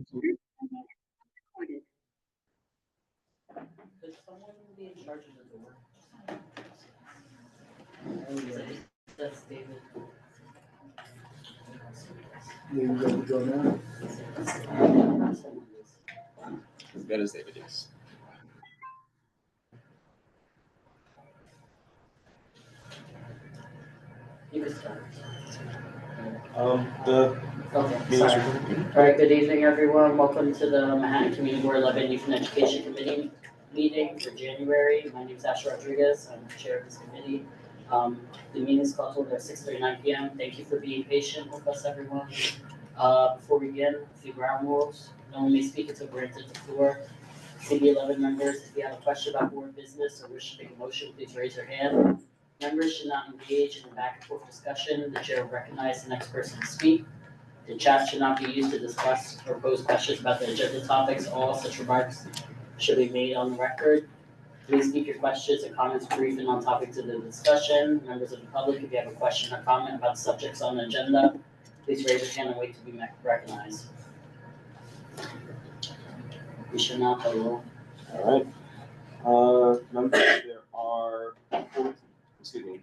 Could someone be in charge of the door? That's David. That is David, yes. You can start. Okay, Sorry. All right, good evening, everyone. Welcome to the Manhattan Community Board 11 Youth and Education Committee meeting for January. My name is Asher Rodriguez. I'm the chair of this committee. The meeting is called to order at 6:39 p.m. Thank you for being patient with us, everyone. Before we begin, a few ground rules. No one may speak until granted the floor. CB11 members, if you have a question about board business or wish to make a motion, please raise your hand. Members should not engage in a back and forth discussion. The chair will recognize the next person to speak. The chat should not be used to discuss or pose questions about the agenda topics. All such remarks should be made on the record. Please keep your questions and comments brief and on topic to the discussion. Members of the public, if you have a question or comment about the subjects on the agenda, please raise your hand and wait to be recognized. We should not play roll. All right. Members,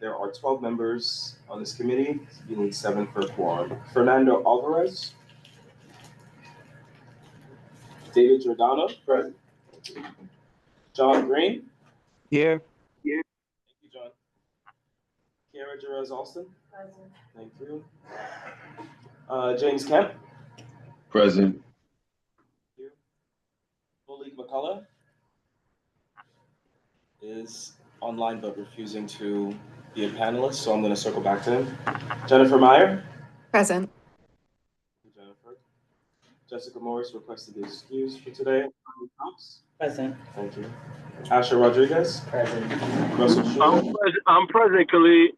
there are 12 members on this committee. You need 7 per quorum. Fernando Alvarez. David Giordano. Present. John Green. Here. Thank you, John. Kiara Jerez Alston. Present. Thank you. James Kemp. Present. Thank you. Malik McCullough is online but refusing to be a panelist, so I'm going to circle back to him. Jennifer Meyer. Present. Jennifer. Jessica Morris requested to be excused for today. Present. Thank you. Asher Rodriguez. Present. Russell Schuler. I'm present, Khalid.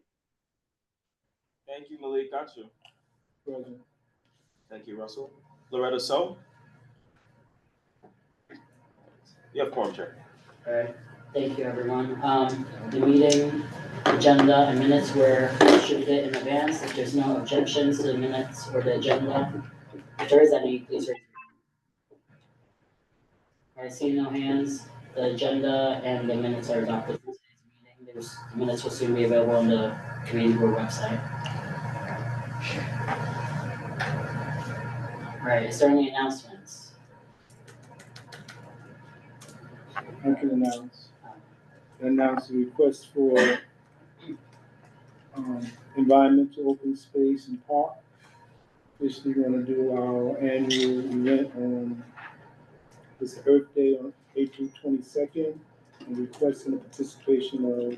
Thank you, Malik. Got you. Present. Thank you, Russell. Loretta So. You have quorum, Chair. All right. Thank you, everyone. The meeting agenda and minutes were distributed in advance. If there's no objections to the minutes or the agenda, if there is any, please raise your hand. All right, seeing no hands, the agenda and the minutes are adopted for today's meeting. The minutes will soon be available on the community board website. All right, is there any announcements? I can announce the request for environmental open space and park. Officially going to do our annual event on this Earth Day on April 22nd, and requesting the participation of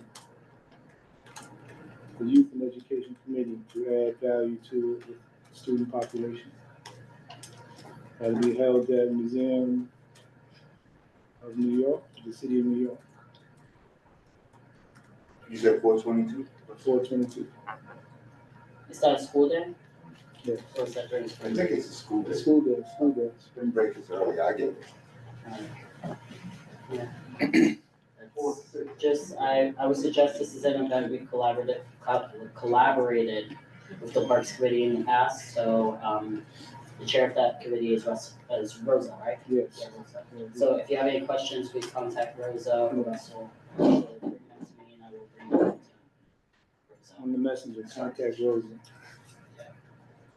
the Youth and Education Committee to add value to the student population. That'll be held at the Museum of New York, the City of New York. You said 422? 422. Is that a school day? Yeah. Or is that during I spring? think it's a school day. School day, school day. Spring break is early, I get it. Just, I would suggest this is an event we've collaborated with the Parks Committee in the past, so, the chair of that committee is Rosa, right? Yes. Yeah, Rosa. So if you have any questions, please contact Rosa or Russell. Bring them to me and I will bring them to Rosa. On the messenger, contact Rosa.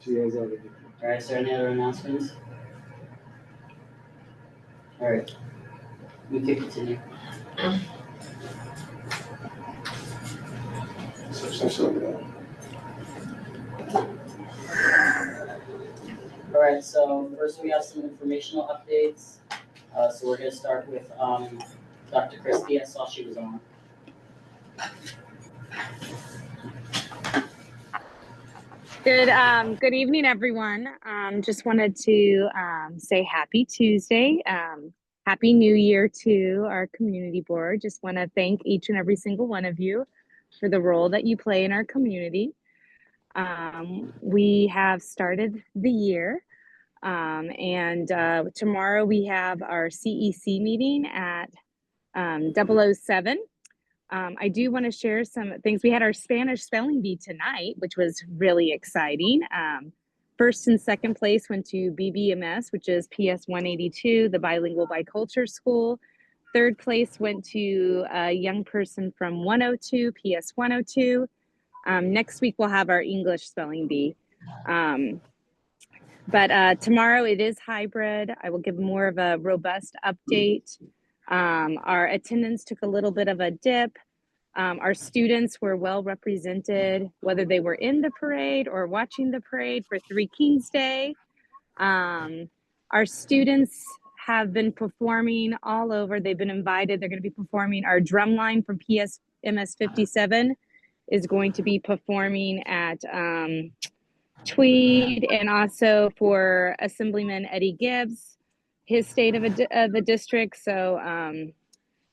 She has other people. All right, is there any other announcements? All right, we can continue. All right, so first we have some informational updates. So we're gonna start with Dr. Christie. I saw she was on. Good evening, everyone. Just wanted to say happy Tuesday. Happy New Year to our community board. Just want to thank each and every single one of you for the role that you play in our community. We have started the year, and tomorrow we have our CEC meeting at 007. I do want to share some things. We had our Spanish spelling bee tonight, which was really exciting. First and second place went to BBMS, which is PS 182, the Bilingual Bicultural School. Third place went to a young person from 102, PS 102. Next week, we'll have our English spelling bee. But tomorrow it is hybrid. I will give more of a robust update. Our attendance took a little bit of a dip. Our students were well represented, whether they were in the parade or watching the parade for Three Kings Day. Our students have been performing all over. They've been invited. They're going to be performing. Our drumline from PSMS 57 is going to be performing at Tweed, and also for Assemblyman Eddie Gibbs, his state of the district. So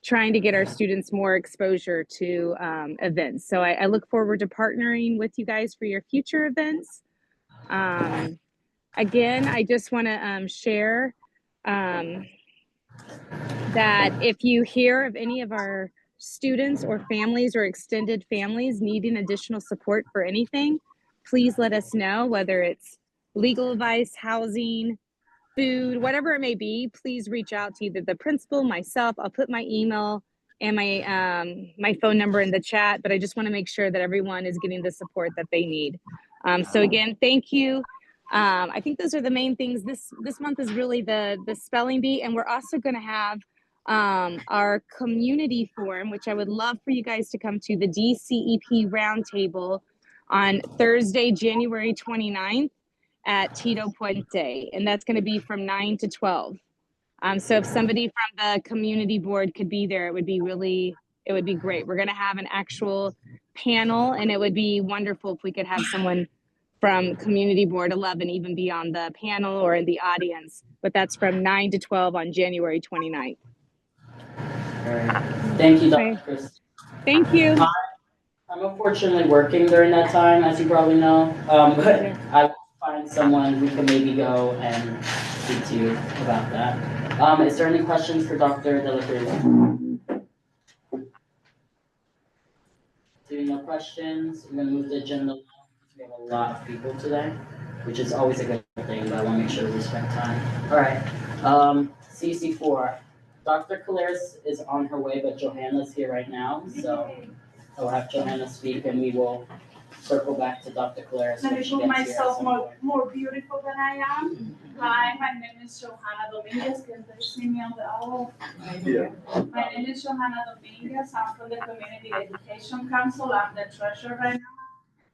trying to get our students more exposure to events. So I look forward to partnering with you guys for your future events. Again, I just want to share that if you hear of any of our students or families or extended families needing additional support for anything, please let us know, whether it's legal advice, housing, food, whatever it may be. Please reach out to either the principal, myself. I'll put my email and my phone number in the chat, but I just want to make sure that everyone is getting the support that they need. So again, thank you. I think those are the main things. This month is really the spelling bee, and we're also going to have our community forum, which I would love for you guys to come to, the DCEP roundtable on Thursday, January 29th. At Tito Puente, and that's going to be from 9 to 12. So if somebody from the community board could be there, it would be great. We're going to have an actual panel, and it would be wonderful if we could have someone from community board 11 even be on the panel or in the audience. But that's from 9 to 12 on January 29th. All right. Thank you, Dr. Chris. Thank you. I'm unfortunately working during that time, as you probably know, but I will find someone who can maybe go and speak to you about that. Is there any questions for Dr. De La Cruz? Seeing no questions, I'm going to move the agenda along because we have a lot of people today, which is always a good thing, but I want to make sure we respect time. All right. CC4. Dr. Caleres is on her way, but Johanna's here right now, so I'll have Johanna speak, and we will circle back to Dr. Caleres. Let me put myself more beautiful than I am. Hi, my name is Johanna Dominguez. Can you see me on the owl? Yeah. My name is Johanna Dominguez. I'm from the Community Education Council. I'm the treasurer right now.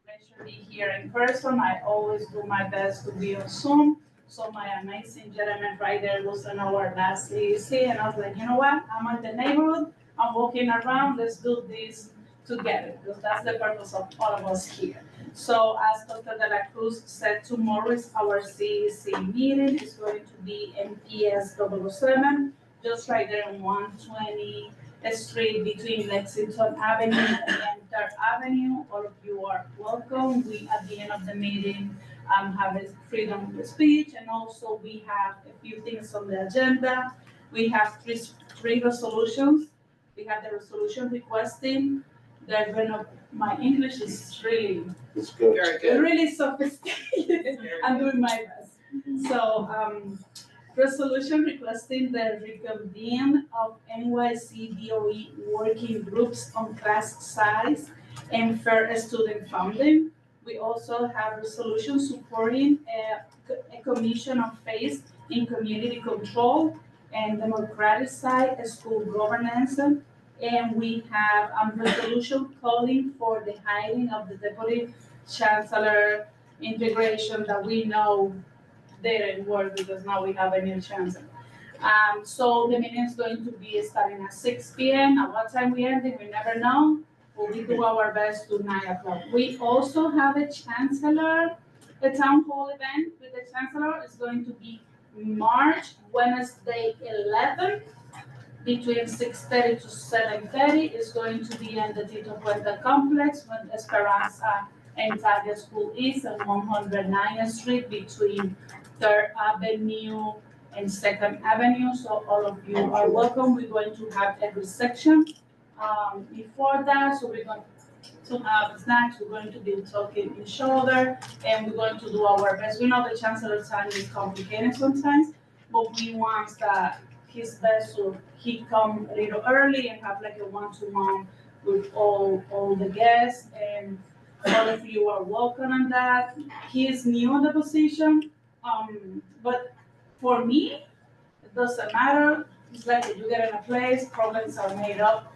Pleasure to be here in person. I always do my best to be on Zoom. So my amazing gentleman right there was on our last CEC, and I was like, you know what? I'm in the neighborhood. I'm walking around. Let's do this together, because that's the purpose of all of us here. So as Dr. De La Cruz said, tomorrow is our CEC meeting. It's going to be in PS 007, just right there on 120 Street between Lexington Avenue and 3rd Avenue. All of you are welcome. We, at the end of the meeting, have a freedom of speech, and also we have a few things on the agenda. We have three resolutions. We have the resolution requesting my English is really, It's good. really sophisticated. I'm doing my best. So, resolution requesting the reconvene of NYC DOE working groups on class size and fair student funding. We also have resolution supporting a commission of faith in community control and democratic side school governance. And we have a resolution calling for the hiring of the deputy chancellor integration that we know didn't work because now we have a new chancellor. So the meeting is going to be starting at 6 p.m. At what time we end it, we never know. But we do our best to 9 o'clock. We also have a chancellor, a town hall event with the chancellor. Is going to be Wednesday 11th. Between 6:30 to 7:30 is going to be in the Tito Puente complex when Esperanza and Italia School is on 109th Street between 3rd Avenue and 2nd Avenue. So all of you are welcome. We're going to have every section before that. So we're going to to have snacks. We're going to be talking each other, and we're going to do our best. We know the chancellor time is complicated sometimes, but we want that his best so he come a little early and have like a one-to-one with all the guests, and all of you are welcome on that. He is new in the position, but for me, it doesn't matter. It's like if you get in a place, problems are made up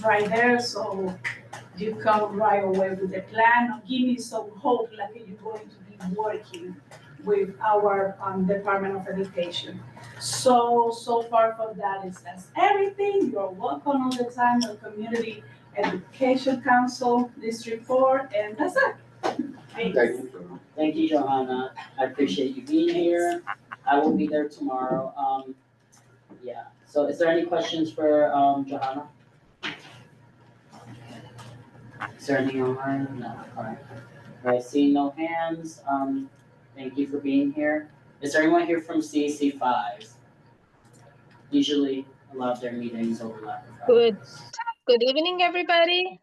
right there, so you come right away with a plan. Or give me some hope, like you're going to be working with our Department of Education. So far for that is that's everything. You're welcome all the time. The Community Education Council, District 4, and that's it. Thank you. Thank you, Johanna. I appreciate you being here. I will be there tomorrow. Yeah. So is there any questions for Johanna? Is there anything online? No. All right. All right. Seeing no hands. Thank you for being here. Is there anyone here from CEC 5? Usually a lot of their meetings overlap with Good. ours. Good evening, everybody.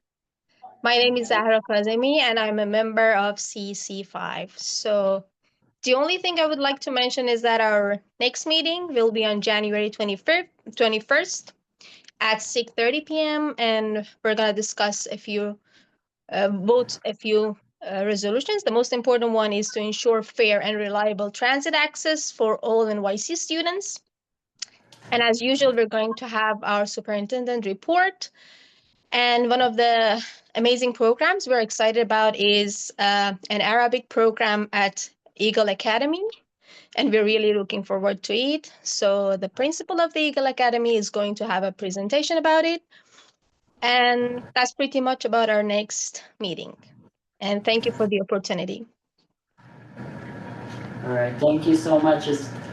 My name is Zahra Kazemi, and I'm a member of CC5. So the only thing I would like to mention is that our next meeting will be on January 21st at 6:30 p.m. And we're going to discuss vote a few resolutions. The most important one is to ensure fair and reliable transit access for all NYC students. And as usual, we're going to have our superintendent report. And one of the amazing programs we're excited about is an Arabic program at Eagle Academy. And we're really looking forward to it. So the principal of the Eagle Academy is going to have a presentation about it. And that's pretty much about our next meeting. And thank you for the opportunity. All right. Thank you so much.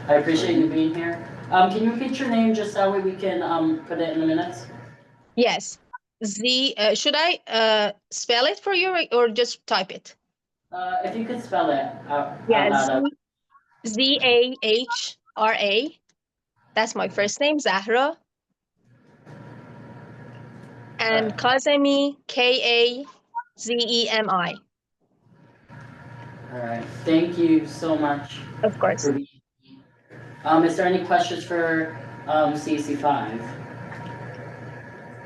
I appreciate you being here. Can you repeat your name just that way we can put it in the minutes? Yes. Should I spell it for you or just type it? If you could spell it out Yes. loud. Zahra. That's my first name, Zahra. And Kazemi, Kazemi. All right. Thank you so much. Of course. For being is there any questions for CC5?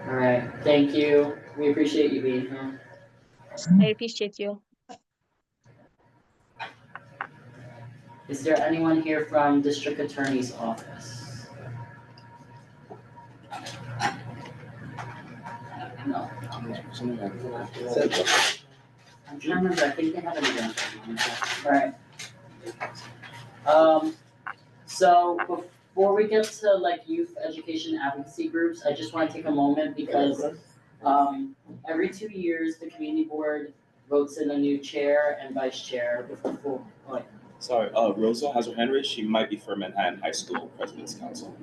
All right. Thank you. We appreciate you being here. I appreciate you. Is there anyone here from District Attorney's Office? No. I'm trying to remember. I think they have an event. All right. So before we get to like youth education advocacy groups, I just want to take a moment because every 2 years the community board votes in a new chair and vice chair before. Sorry, Rosa has her hand raised. She might be for Manhattan High School President's Council,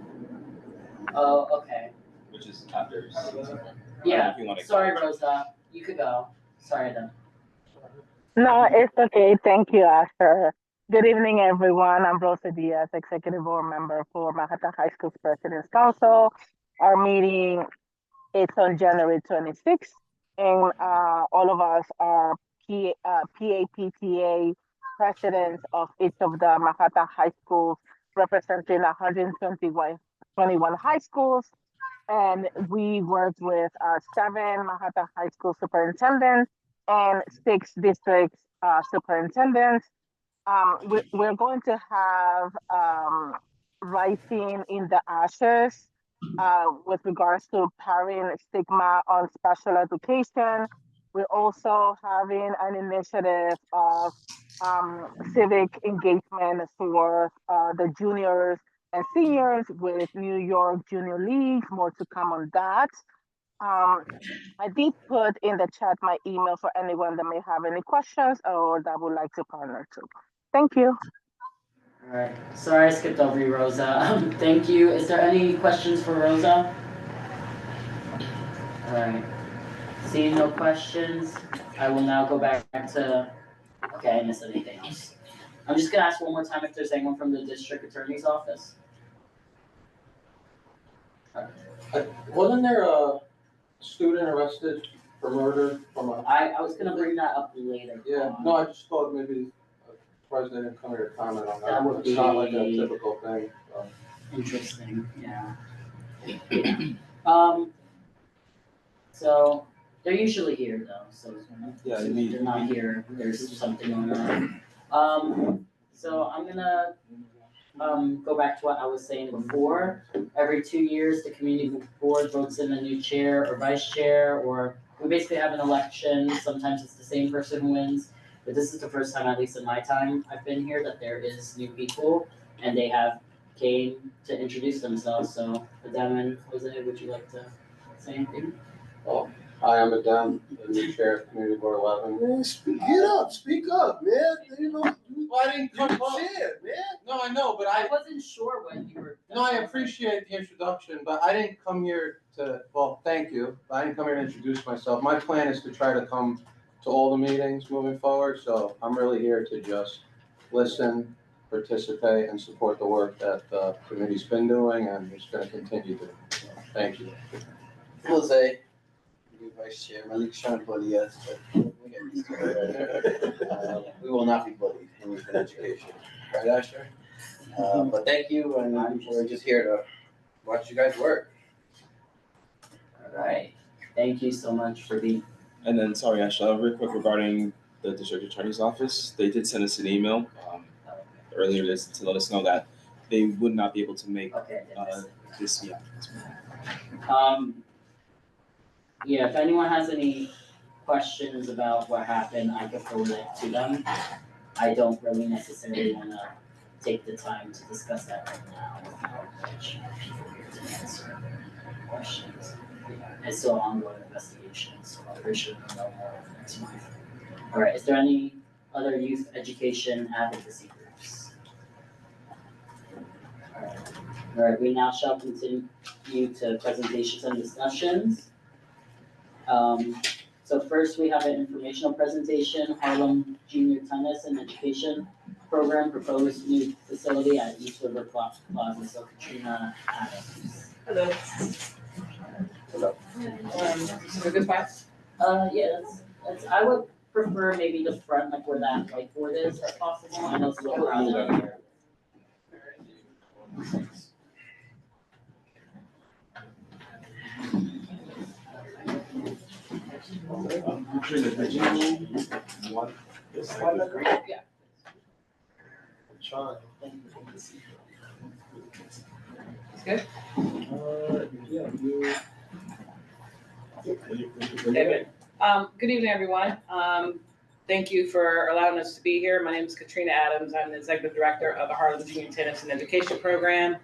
Oh, okay. which is after. Yeah. If you want to Sorry, Rosa. You could go. Sorry then. No, it's okay. Thank you, Asher. Good evening, everyone. I'm Rosa Diaz, Executive Board Member for Manhattan High School's President's Council. Our meeting is on January 26th, and all of us are PAPTA presidents of each of the Manhattan High Schools, representing 121 high schools. And we work with 7 Manhattan High School superintendents and 6 district superintendents. We're going to have Rising in the Ashes with regards to paring stigma on special education. We're also having an initiative of civic engagement for the juniors and seniors with New York Junior League. More to come on that. I did put in the chat my email for anyone that may have any questions or that would like to partner too. Thank you. All right. Sorry I skipped over you, Rosa. Thank you. Is there any questions for Rosa? All right. Seeing no questions, I will now go back to. Okay, I missed anything else. I'm just gonna ask one more time if there's anyone from the district attorney's office. Wasn't there a student arrested promoter from a, I was gonna bring that up later. yeah, on. no, I just thought maybe the president didn't come here to comment on that. That would It's not like a be- typical thing, so. Interesting, yeah. So they're usually here though, so Yeah, if we- they're not here, there's something going on. So I'm gonna go back to what I was saying before. Every 2 years, the community board votes in a new chair or vice chair, or we basically have an election. Sometimes it's the same person who wins. But this is the first time, at least in my time I've been here, that there is new people and they have came to introduce themselves. So Adam and Jose, would you like to say anything? Hi, I'm Adam, the new chair of Community Board 11. Man, speak up, man. You know, Well, I didn't come up. shit, man. No, I know, but I wasn't sure what you were. no, I appreciate the introduction, but I didn't come here to, well, thank you, but I didn't come here to introduce myself. My plan is to try to come to all the meetings moving forward, so I'm really here to just listen, participate, and support the work that the committee's been doing and is gonna continue to. So, thank you. Jose, new vice chair, Malik Sean bully us, but we get used to it. We will not be bullied in youth and education, right, Asher? But thank you, and we're just here to watch you guys work. Alright, thank you so much for being. And then, sorry, Ashley, real quick regarding the district attorney's office, they did send us an email earlier to let us know that they would not be able to make Okay. this, yeah. Yeah, if anyone has any questions about what happened, I can forward it to them. I don't really necessarily wanna take the time to discuss that right now. People here to answer questions. It's still ongoing investigation, so I'm pretty sure we'll know more next month. Alright, is there any other youth education advocacy groups? Alright, we now shall continue to presentations and discussions. So first we have an informational presentation, Harlem Junior Tennis and Education Program, proposed new facility at East River Plaza, so Katrina Adams. Hello. Hello. Is it a good spot? Yeah, that's, I would prefer maybe the front, like where that whiteboard is, if possible, I know it's a little crowded here. Yeah. Sean. It's good? Yeah, you. Okay, good. Good evening, everyone. Thank you for allowing us to be here. My name is Katrina Adams. I'm the Executive Director of the Harlem Junior Tennis and Education Program,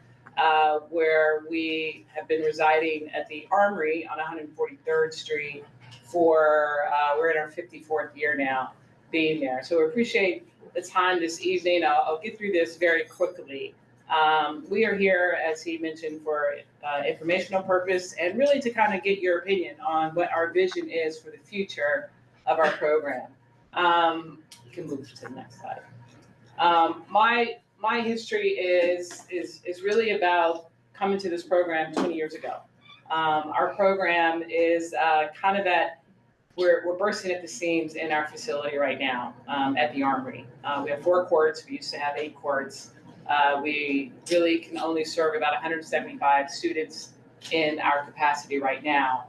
where we have been residing at the Armory on 143rd Street for, we're in our 54th year now being there. So we appreciate the time this evening. I'll get through this very quickly. We are here, as he mentioned, for informational purpose and really to kind of get your opinion on what our vision is for the future of our program. You can move to the next slide. My history is really about coming to this program 20 years ago. Our program is kind of we're bursting at the seams in our facility right now at the Armory. We have 4 courts. We used to have 8 courts. We really can only serve about 175 students in our capacity right now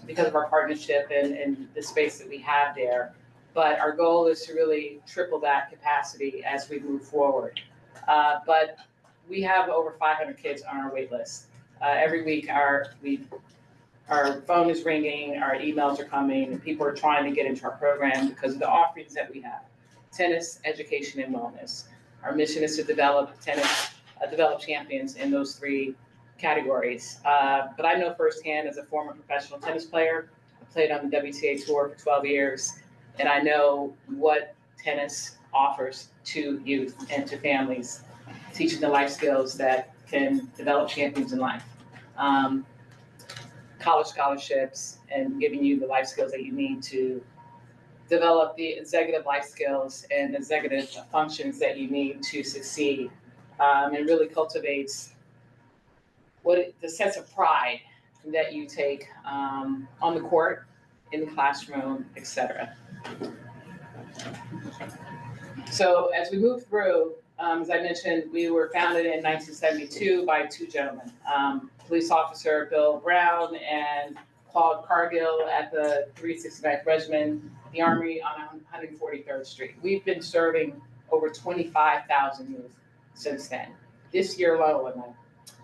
because of our partnership and the space that we have there. But our goal is to really triple that capacity as we move forward. But we have over 500 kids on our wait list. Every week our phone is ringing, our emails are coming, and people are trying to get into our program because of the offerings that we have. Tennis, education, and wellness. Our mission is to develop champions in those 3 categories. But I know firsthand as a former professional tennis player, I played on the WTA tour for 12 years, and I know what tennis offers to youth and to families, teaching the life skills that can develop champions in life. College scholarships and giving you the life skills that you need to develop the executive life skills and executive functions that you need to succeed. It really cultivates the sense of pride that you take on the court in the classroom, etc. So as we move through, as I mentioned, we were founded in 1972 by two gentlemen, police officer Bill Brown and Claude Cargill at the 369th Regiment, the Army on 143rd Street. We've been serving over 25,000 youth since then. This year alone,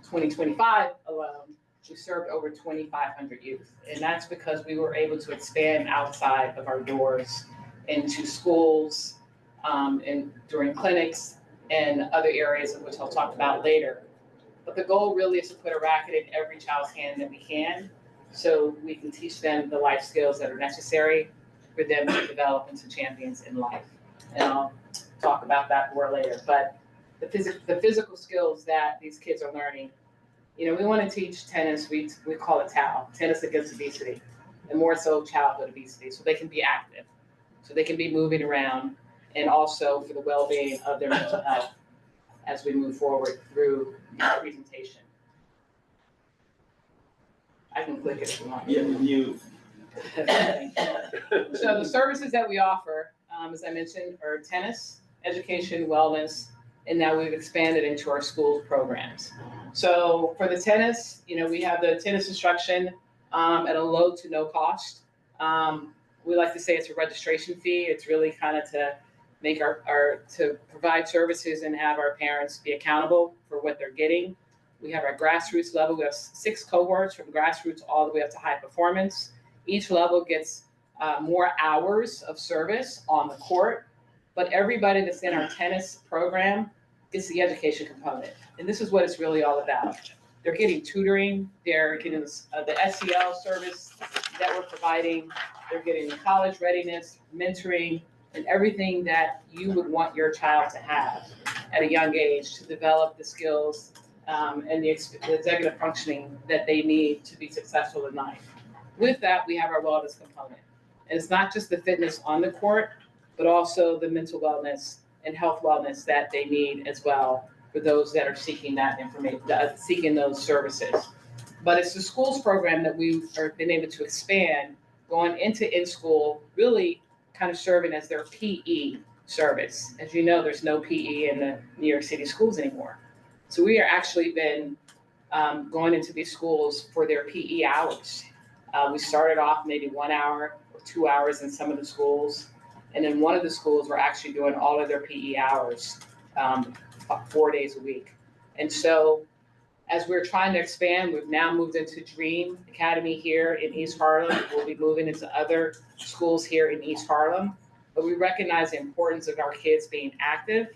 2025 alone, we served over 2,500 youth. And that's because we were able to expand outside of our doors into schools, and during clinics and other areas of which I'll talk about later. But the goal really is to put a racket in every child's hand that we can, so we can teach them the life skills that are necessary for them to develop into champions in life. And I'll talk about that more later. But the physical skills that these kids are learning, we want to teach tennis, we call it TAO, tennis against obesity, and more so childhood obesity, so they can be active, so they can be moving around, and also for the well-being of their mental health as we move forward through the presentation. I can click it if you want. Yeah, you. So the services that we offer, as I mentioned, are tennis, education, wellness, and now we've expanded into our school programs. So for the tennis, we have the tennis instruction at a low to no cost. We like to say it's a registration fee. It's really kind of to make to provide services and have our parents be accountable for what they're getting. We have our grassroots level. We have 6 cohorts from grassroots all the way up to high performance. Each level gets more hours of service on the court, but everybody that's in our tennis program is the education component. And this is what it's really all about. They're getting tutoring, they're getting the SEL service that we're providing, they're getting the college readiness, mentoring, and everything that you would want your child to have at a young age to develop the skills and the executive functioning that they need to be successful in life. With that, we have our wellness component. And it's not just the fitness on the court, but also the mental wellness and health wellness that they need as well for those that are seeking that information, seeking those services. But it's the schools program that we've been able to expand, going into in-school, really kind of serving as their PE service. As you know, there's no PE in the New York City schools anymore. So we are actually been going into these schools for their PE hours. We started off maybe 1 hour or 2 hours in some of the schools. And in one of the schools, we're actually doing all of their PE hours 4 days a week. And so as we're trying to expand, we've now moved into Dream Academy here in East Harlem. We'll be moving into other schools here in East Harlem. But we recognize the importance of our kids being active.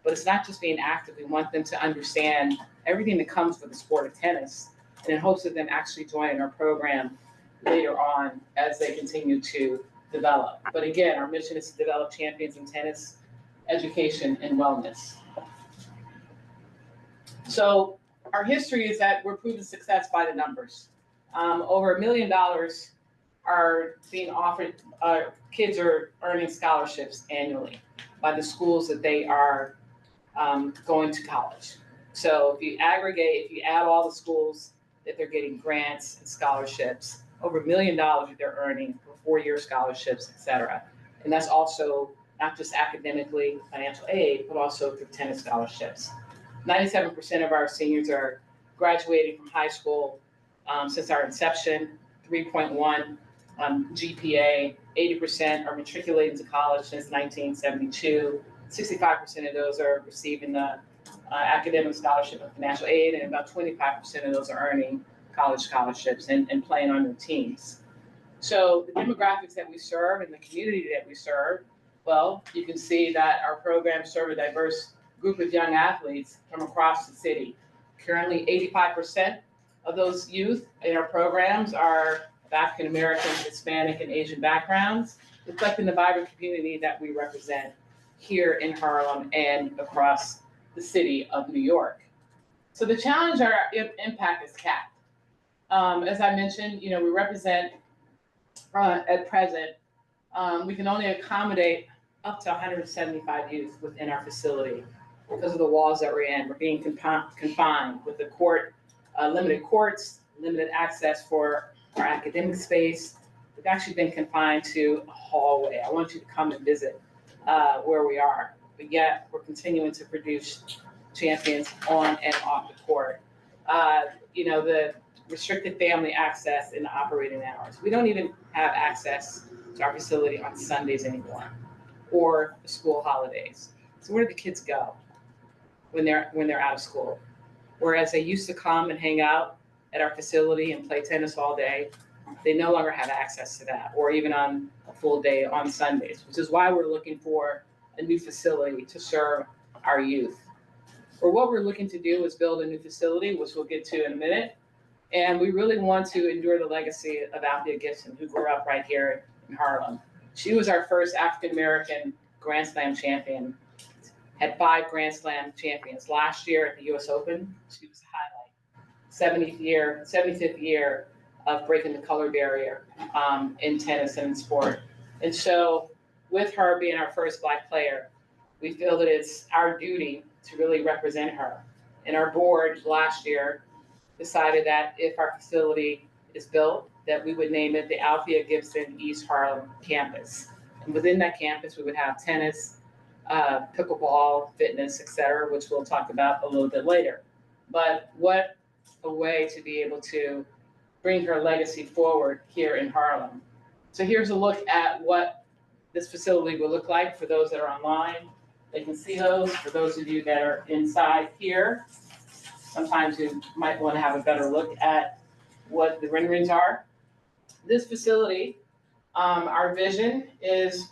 But it's not just being active. We want them to understand everything that comes with the sport of tennis, and in hopes of them actually joining our program later on as they continue to develop. But again, our mission is to develop champions in tennis, education, and wellness. So our history is that we're proven success by the numbers. Over $1 million are being offered, kids are earning scholarships annually by the schools that they are going to college. So if you add all the schools that they're getting grants and scholarships, over $1 million that they're earning for 4-year scholarships, et cetera. And that's also not just academically financial aid, but also through tennis scholarships. 97% of our seniors are graduating from high school since our inception, 3.1 GPA, 80% are matriculating to college since 1972. 65% of those are receiving the academic scholarship and financial aid, and about 25% of those are earning college scholarships and playing on their teams. So the demographics that we serve and the community that we serve, well, you can see that our programs serve a diverse group of young athletes from across the city. Currently, 85% of those youth in our programs are of African American, Hispanic, and Asian backgrounds, reflecting the vibrant community that we represent here in Harlem and across the city of New York. So the challenge, our impact is capped. As I mentioned, we represent at present, we can only accommodate up to 175 youth within our facility because of the walls that we're in. We're being confined with the court, limited courts, limited access for our academic space, the we've actually been confined to a hallway. I want you to come and visit where we are, but yet we're continuing to produce champions on and off the court. The restricted family access in the operating hours. We don't even have access to our facility on Sundays anymore, or the school holidays. So where do the kids go when they're out of school? Whereas they used to come and hang out at our facility and play tennis all day, they no longer have access to that, or even on a full day on Sundays, which is why we're looking for a new facility to serve our youth. Or what we're looking to do is build a new facility, which we'll get to in a minute. And we really want to endure the legacy of Althea Gibson, who grew up right here in Harlem. She was our first African-American Grand Slam champion, had 5 Grand Slam champions. Last year at the US Open, she was the highlight. 75th year of breaking the color barrier in tennis and in sport. And so with her being our first Black player, we feel that it's our duty to really represent her. And our board last year decided that if our facility is built, that we would name it the Althea Gibson East Harlem campus. And within that campus, we would have tennis, pickleball, fitness, et cetera, which we'll talk about a little bit later. But what a way to be able to bring her legacy forward here in Harlem. So here's a look at what this facility will look like for those that are online. They can see those. For those of you that are inside here, sometimes you might want to have a better look at what the renderings are. This facility, our vision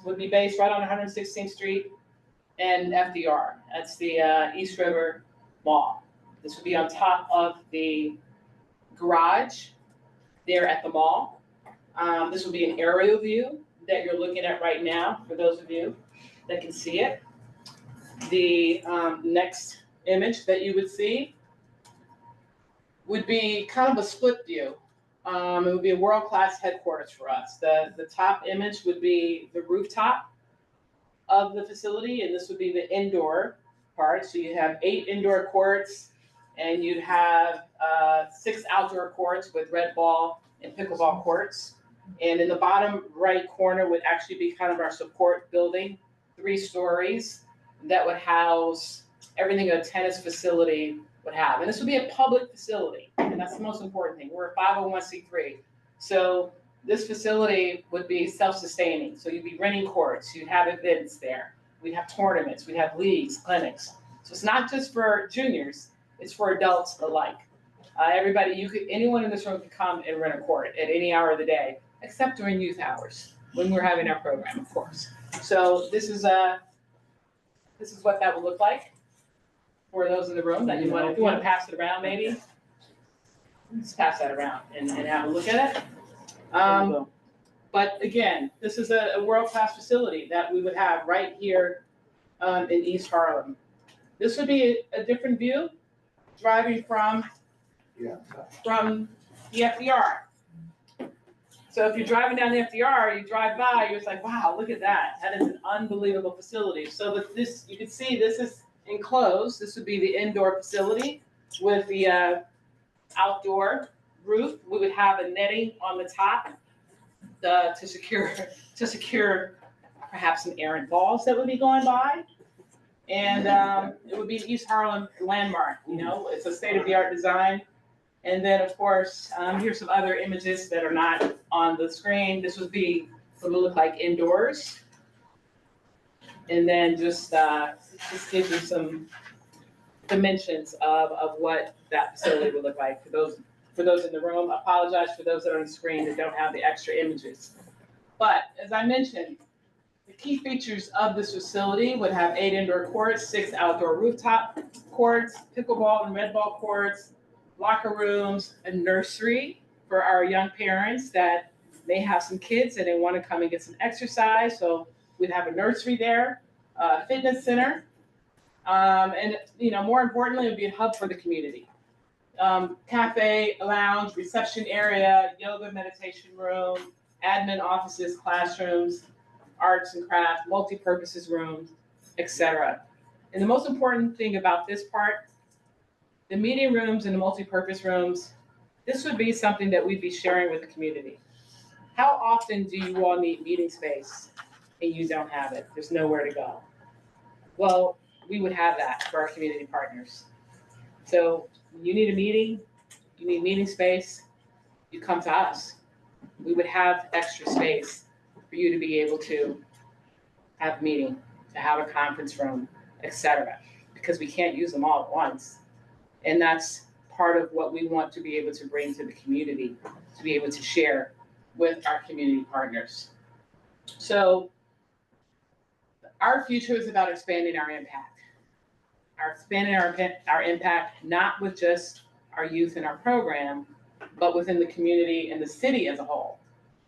would be based right on 116th Street and FDR. That's the East River Mall. This would be on top of the garage there at the mall. This will be an aerial view that you're looking at right now, for those of you that can see it. The next image that you would see would be kind of a split view. It would be a world-class headquarters for us. The top image would be the rooftop of the facility, and this would be the indoor part. So you have 8 indoor courts, and you'd have 6 outdoor courts with red ball and pickleball courts. And in the bottom right corner would actually be kind of our support building, 3 stories, that would house everything a tennis facility would have. And this would be a public facility, and that's the most important thing. We're a 501c3. So this facility would be self-sustaining. So you'd be renting courts, you'd have events there, we'd have tournaments, we'd have leagues, clinics. So it's not just for juniors, it's for adults alike. Anyone in this room could come and rent a court at any hour of the day, except during youth hours, when we're having our program, of course. So this is what that would look like for those in the room that if you want to pass it around, maybe. Let's pass that around and have a look at it. But again, this is a world-class facility that we would have right here in East Harlem. This would be a different view, driving from the FDR. So if you're driving down the FDR, you drive by, you're just like, wow, look at that. That is an unbelievable facility. So you can see this is enclosed. This would be the indoor facility with the outdoor roof. We would have a netting on the top to secure perhaps some errant balls that would be going by. And it would be an East Harlem landmark. It's a state-of-the-art design. And then, of course, here's some other images that are not on the screen. This would be what it would look like indoors. And then just gives you some dimensions of what that facility would look like for those in the room. I apologize for those that are on the screen that don't have the extra images. But as I mentioned, the key features of this facility would have 8 indoor courts, 6 outdoor rooftop courts, pickleball and red ball courts, locker rooms, a nursery for our young parents that may have some kids and they want to come and get some exercise. So we'd have a nursery there, a fitness center, and more importantly, it would be a hub for the community. Cafe, lounge, reception area, yoga, meditation room, admin offices, classrooms, arts and crafts, multi-purposes rooms, etc. And the most important thing about this part, the meeting rooms and the multi-purpose rooms, this would be something that we'd be sharing with the community. how often do you all need meeting space and you don't have it? There's nowhere to go. Well, we would have that for our community partners. So when you need a meeting, you need meeting space, you come to us. We would have extra space for you to be able to have a meeting, to have a conference room, et cetera, because we can't use them all at once. And that's part of what we want to be able to bring to the community, to be able to share with our community partners. So our future is about expanding our impact. Expanding our impact, not with just our youth in our program, but within the community and the city as a whole.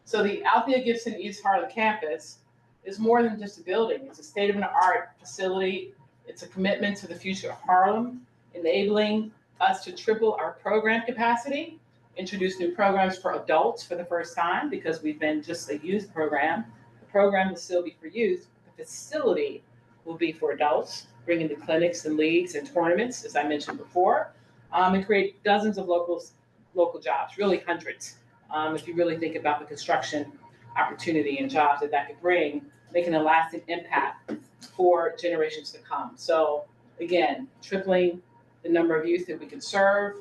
So the Althea Gibson East Harlem campus is more than just a building. It's a state-of-the-art facility. It's a commitment to the future of Harlem, enabling us to triple our program capacity, introduce new programs for adults for the first time, because we've been just a youth program. The program will still be for youth. The facility will be for adults, bringing the clinics and leagues and tournaments, as I mentioned before, and create dozens of local jobs, really hundreds. If you really think about the construction opportunity and jobs that could bring, making a lasting impact for generations to come. So again, tripling the number of youth that we can serve,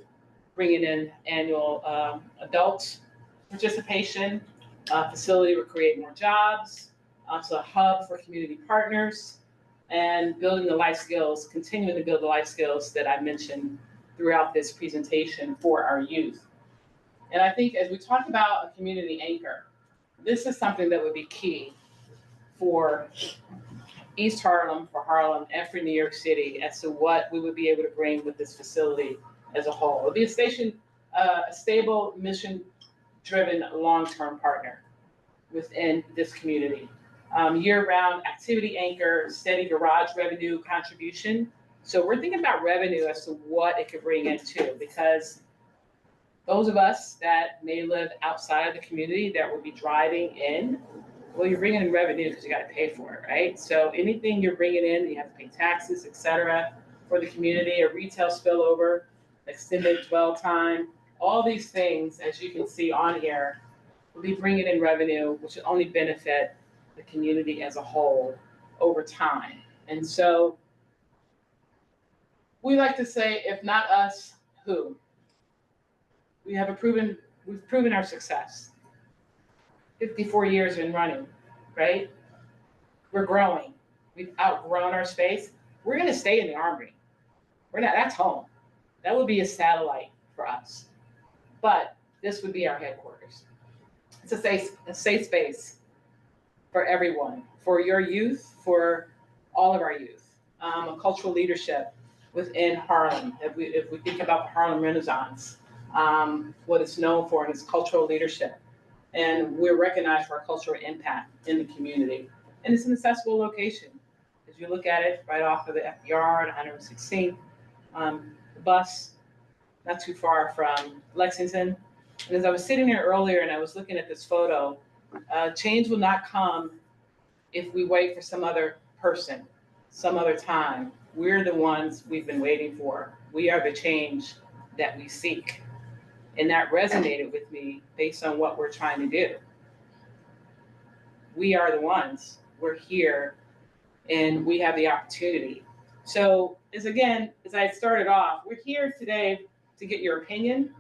bringing in annual adult participation, facility will create more jobs, also a hub for community partners, and building the life skills, continuing to build the life skills that I mentioned throughout this presentation for our youth. And I think as we talk about a community anchor, this is something that would be key for East Harlem, for Harlem, and for New York City as to what we would be able to bring with this facility as a whole. It would be a stable, mission-driven, long-term partner within this community. Year-round activity anchor, steady garage revenue contribution. So we're thinking about revenue as to what it could bring in too, because those of us that may live outside of the community that will be driving in, well, you're bringing in revenue because you got to pay for it, right? So anything you're bringing in, you have to pay taxes, et cetera, for the community, a retail spillover, extended dwell time, all these things, as you can see on here, will be bringing in revenue, which will only benefit the community as a whole over time. And so we like to say, if not us, who? We've proven our success. 54 years in running, right? We're growing. We've outgrown our space. We're gonna stay in the Armory. That's home. That would be a satellite for us. But this would be our headquarters. It's a safe space for everyone, for your youth, for all of our youth. A cultural leadership within Harlem. If we think about the Harlem Renaissance, what it's known for in its cultural leadership. And we're recognized for our cultural impact in the community. And it's an accessible location. As you look at it, right off of the FDR at 116th, the bus, not too far from Lexington. And as I was sitting there earlier and I was looking at this photo, change will not come if we wait for some other person, some other time. We're the ones we've been waiting for. We are the change that we seek. And that resonated with me based on what we're trying to do. We are the ones. We're here and we have the opportunity. So as I started off, we're here today to get your opinion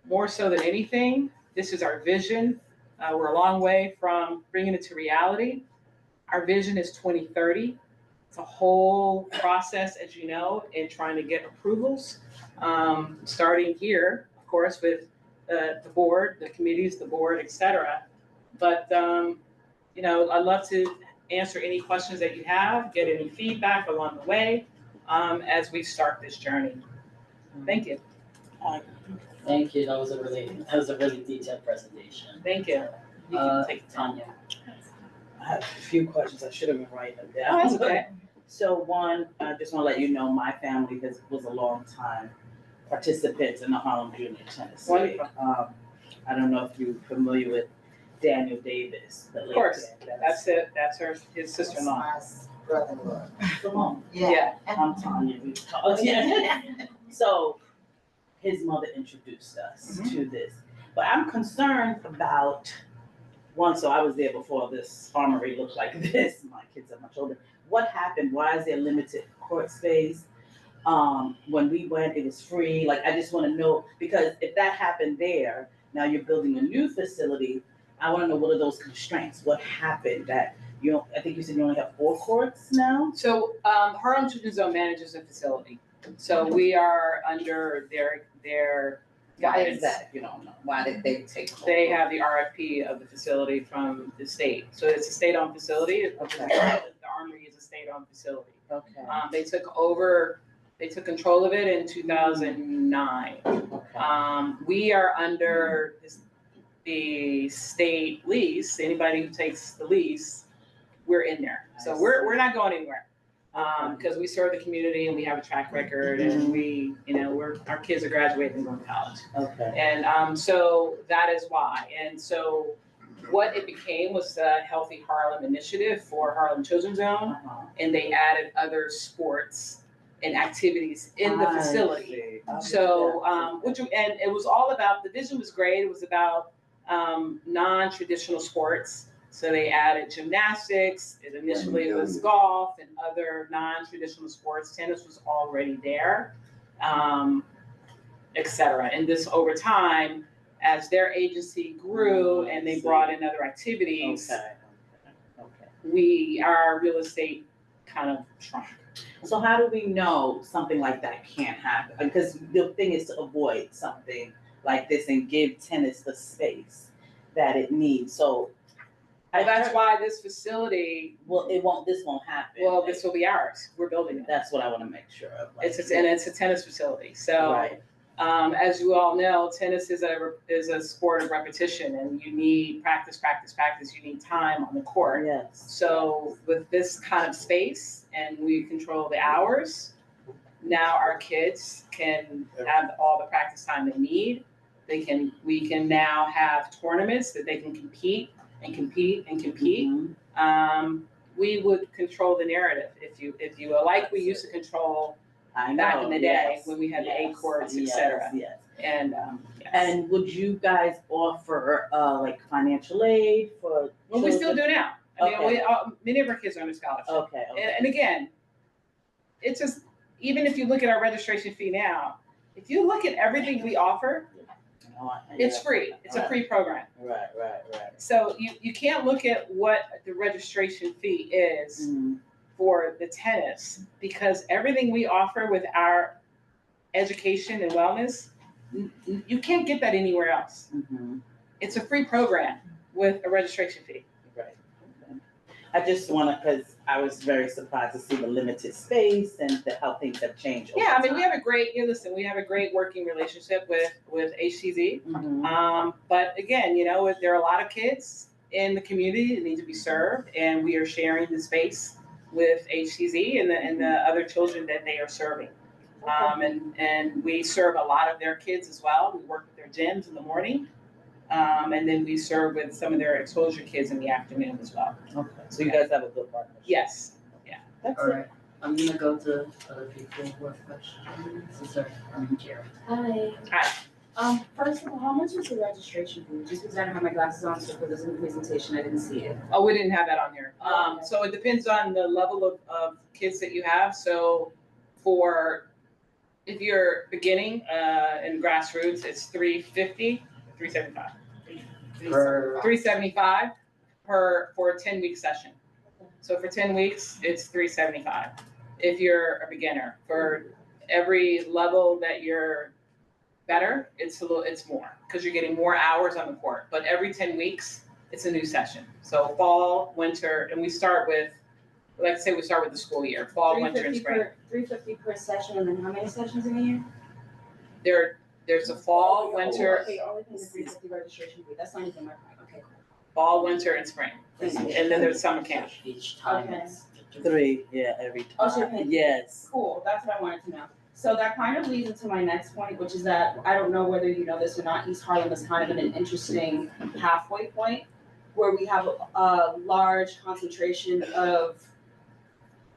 more so than anything. This is our vision. We're a long way from bringing it to reality. Our vision is 2030. It's a whole process, as you know, in trying to get approvals, starting here, of course, with the board, the committees, the board, et cetera. But, I'd love to answer any questions that you have, get any feedback along the way as we start this journey. Thank you. Thank you. That was a really detailed presentation. Thank you. You can take the time. Tanya. I have a few questions. I should have been writing them down. Oh, that's okay. So one, I just want to let you know my family was a long time participants in the Harlem Junior Tennis League. Wonderful. I don't know if you're familiar with Daniel Davis. The Of course. Dan. That's it. That's his sister-in-law. My brother-in-law. Come on. Yeah. I'm Tanya. Yeah. So his mother introduced us to this. But I'm concerned about one, so I was there before this armory looked like this. My kids are much older. What happened? Why is there limited court space? When we went, it was free. Like, I just want to know, because if that happened there, now you're building a new facility. I want to know, what are those constraints? What happened that I think you said you only have 4 courts now? So, Harlem Children's Zone manages a facility. So we are under their Why is guidance. that? You don't know. Why did they take over? They have the RFP of the facility from the state. So it's a state-owned facility. Okay. The Armory is a state-owned facility. Okay. They took control of it in 2009. Okay. We are under the state lease. Anybody who takes the lease, we're in there. So we're not going anywhere. Because we serve the community and we have a track record and we, our kids are graduating and going to college. Okay. And so that is why. And so what it became was the Healthy Harlem Initiative for Harlem Children's Zone. And they added other sports and activities in the facility. So, and it was all about, the vision was great. It was about non-traditional sports. So they added gymnastics, initially it was golf and other non-traditional sports. Tennis was already there, et cetera. And this over time, as their agency grew and they brought in other activities, our real estate kind of shrunk. So how do we know something like that can't happen? Because the thing is to avoid something like this and give tennis the space that it needs. So that's why this facility. This won't happen. Well, this will be ours. We're building it. That's what I want to make sure of. It's a tennis facility. So, right. As you all know, tennis is a sport of repetition, and you need practice. You need time on the court. Yes. So with this kind of space, and we control the hours, now our kids can have all the practice time they need. We can now have tournaments that they can compete. Mm-hmm. We would control the narrative if you like we used to control back in the day when we had the 8 courts, etc. Yes. And and would you guys offer like financial aid for? Well, we still do now. I mean, Okay. many of our kids are under scholarship. Okay. And again, it's just, even if you look at our registration fee now, if you look at everything we offer, it's free. It's a free program. Right. So you can't look at what the registration fee is for the tennis, because everything we offer with our education and wellness, you can't get that anywhere else. Mm-hmm. It's a free program with a registration fee. Right. Okay. I just want to, because I was very surprised to see the limited space and how things have changed. Yeah, I mean, we have a great working relationship with HTZ. Mm-hmm. But again, there are a lot of kids in the community that need to be served, and we are sharing the space with HTZ and the other children that they are serving. And we serve a lot of their kids as well. We work with their gyms in the morning. And then we serve with some of their exposure kids in the afternoon as well. Okay. So you guys have a good partnership. Yes. Yeah. That's All right. I'm gonna go to other people who have questions. Sorry, I'm here. Hi. First of all, how much is the registration fee? Just because I don't have my glasses on, so for this presentation, I didn't see it. Oh, we didn't have that on here. Okay. So it depends on the level of kids that you have. So if you're beginning in grassroots, it's $350, $375. $375 for a 10-week session. So for 10 weeks, it's $375. If you're a beginner, for every level that you're better, it's more, because you're getting more hours on the court. But every 10 weeks, it's a new session. So fall, winter, and we start with the school year, fall, winter, and spring. $350 per session, and then how many sessions in a year? There's a fall, winter. Okay, only thing is $350 registration fee. That's not even my point. Okay, cool. Fall, winter, and spring. And then there's summer camp. Each time Okay. it's 3, every time. Oh, so you're paying- Yes. Cool, that's what I wanted to know. So that kind of leads into my next point, which is that, I don't know whether you know this or not, East Harlem is kind of in an interesting halfway point where we have a large concentration of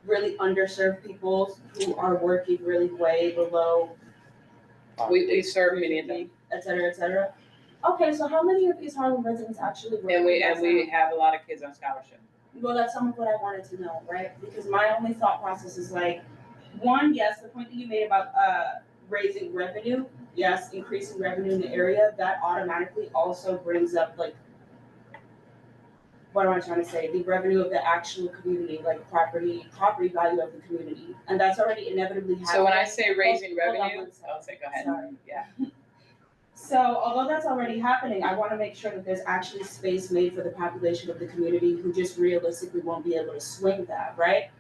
really underserved people who are working really way below. We serve many of them. Et cetera, et cetera. Okay, so how many of East Harlem residents actually work? And we have a lot of kids on scholarship. Well, that's some of what I wanted to know, right? Because my only thought process is like, one, yes, the point that you made about raising revenue, yes, increasing revenue in the area, that automatically also brings up like, what am I trying to say? The revenue of the actual community, like property value of the community, and that's already inevitably happening. So when I say raising Hold on revenue, one second. I'll say, go ahead. Sorry. Yeah. So although that's already happening, I want to make sure that there's actually space made for the population of the community who just realistically won't be able to swing that, right?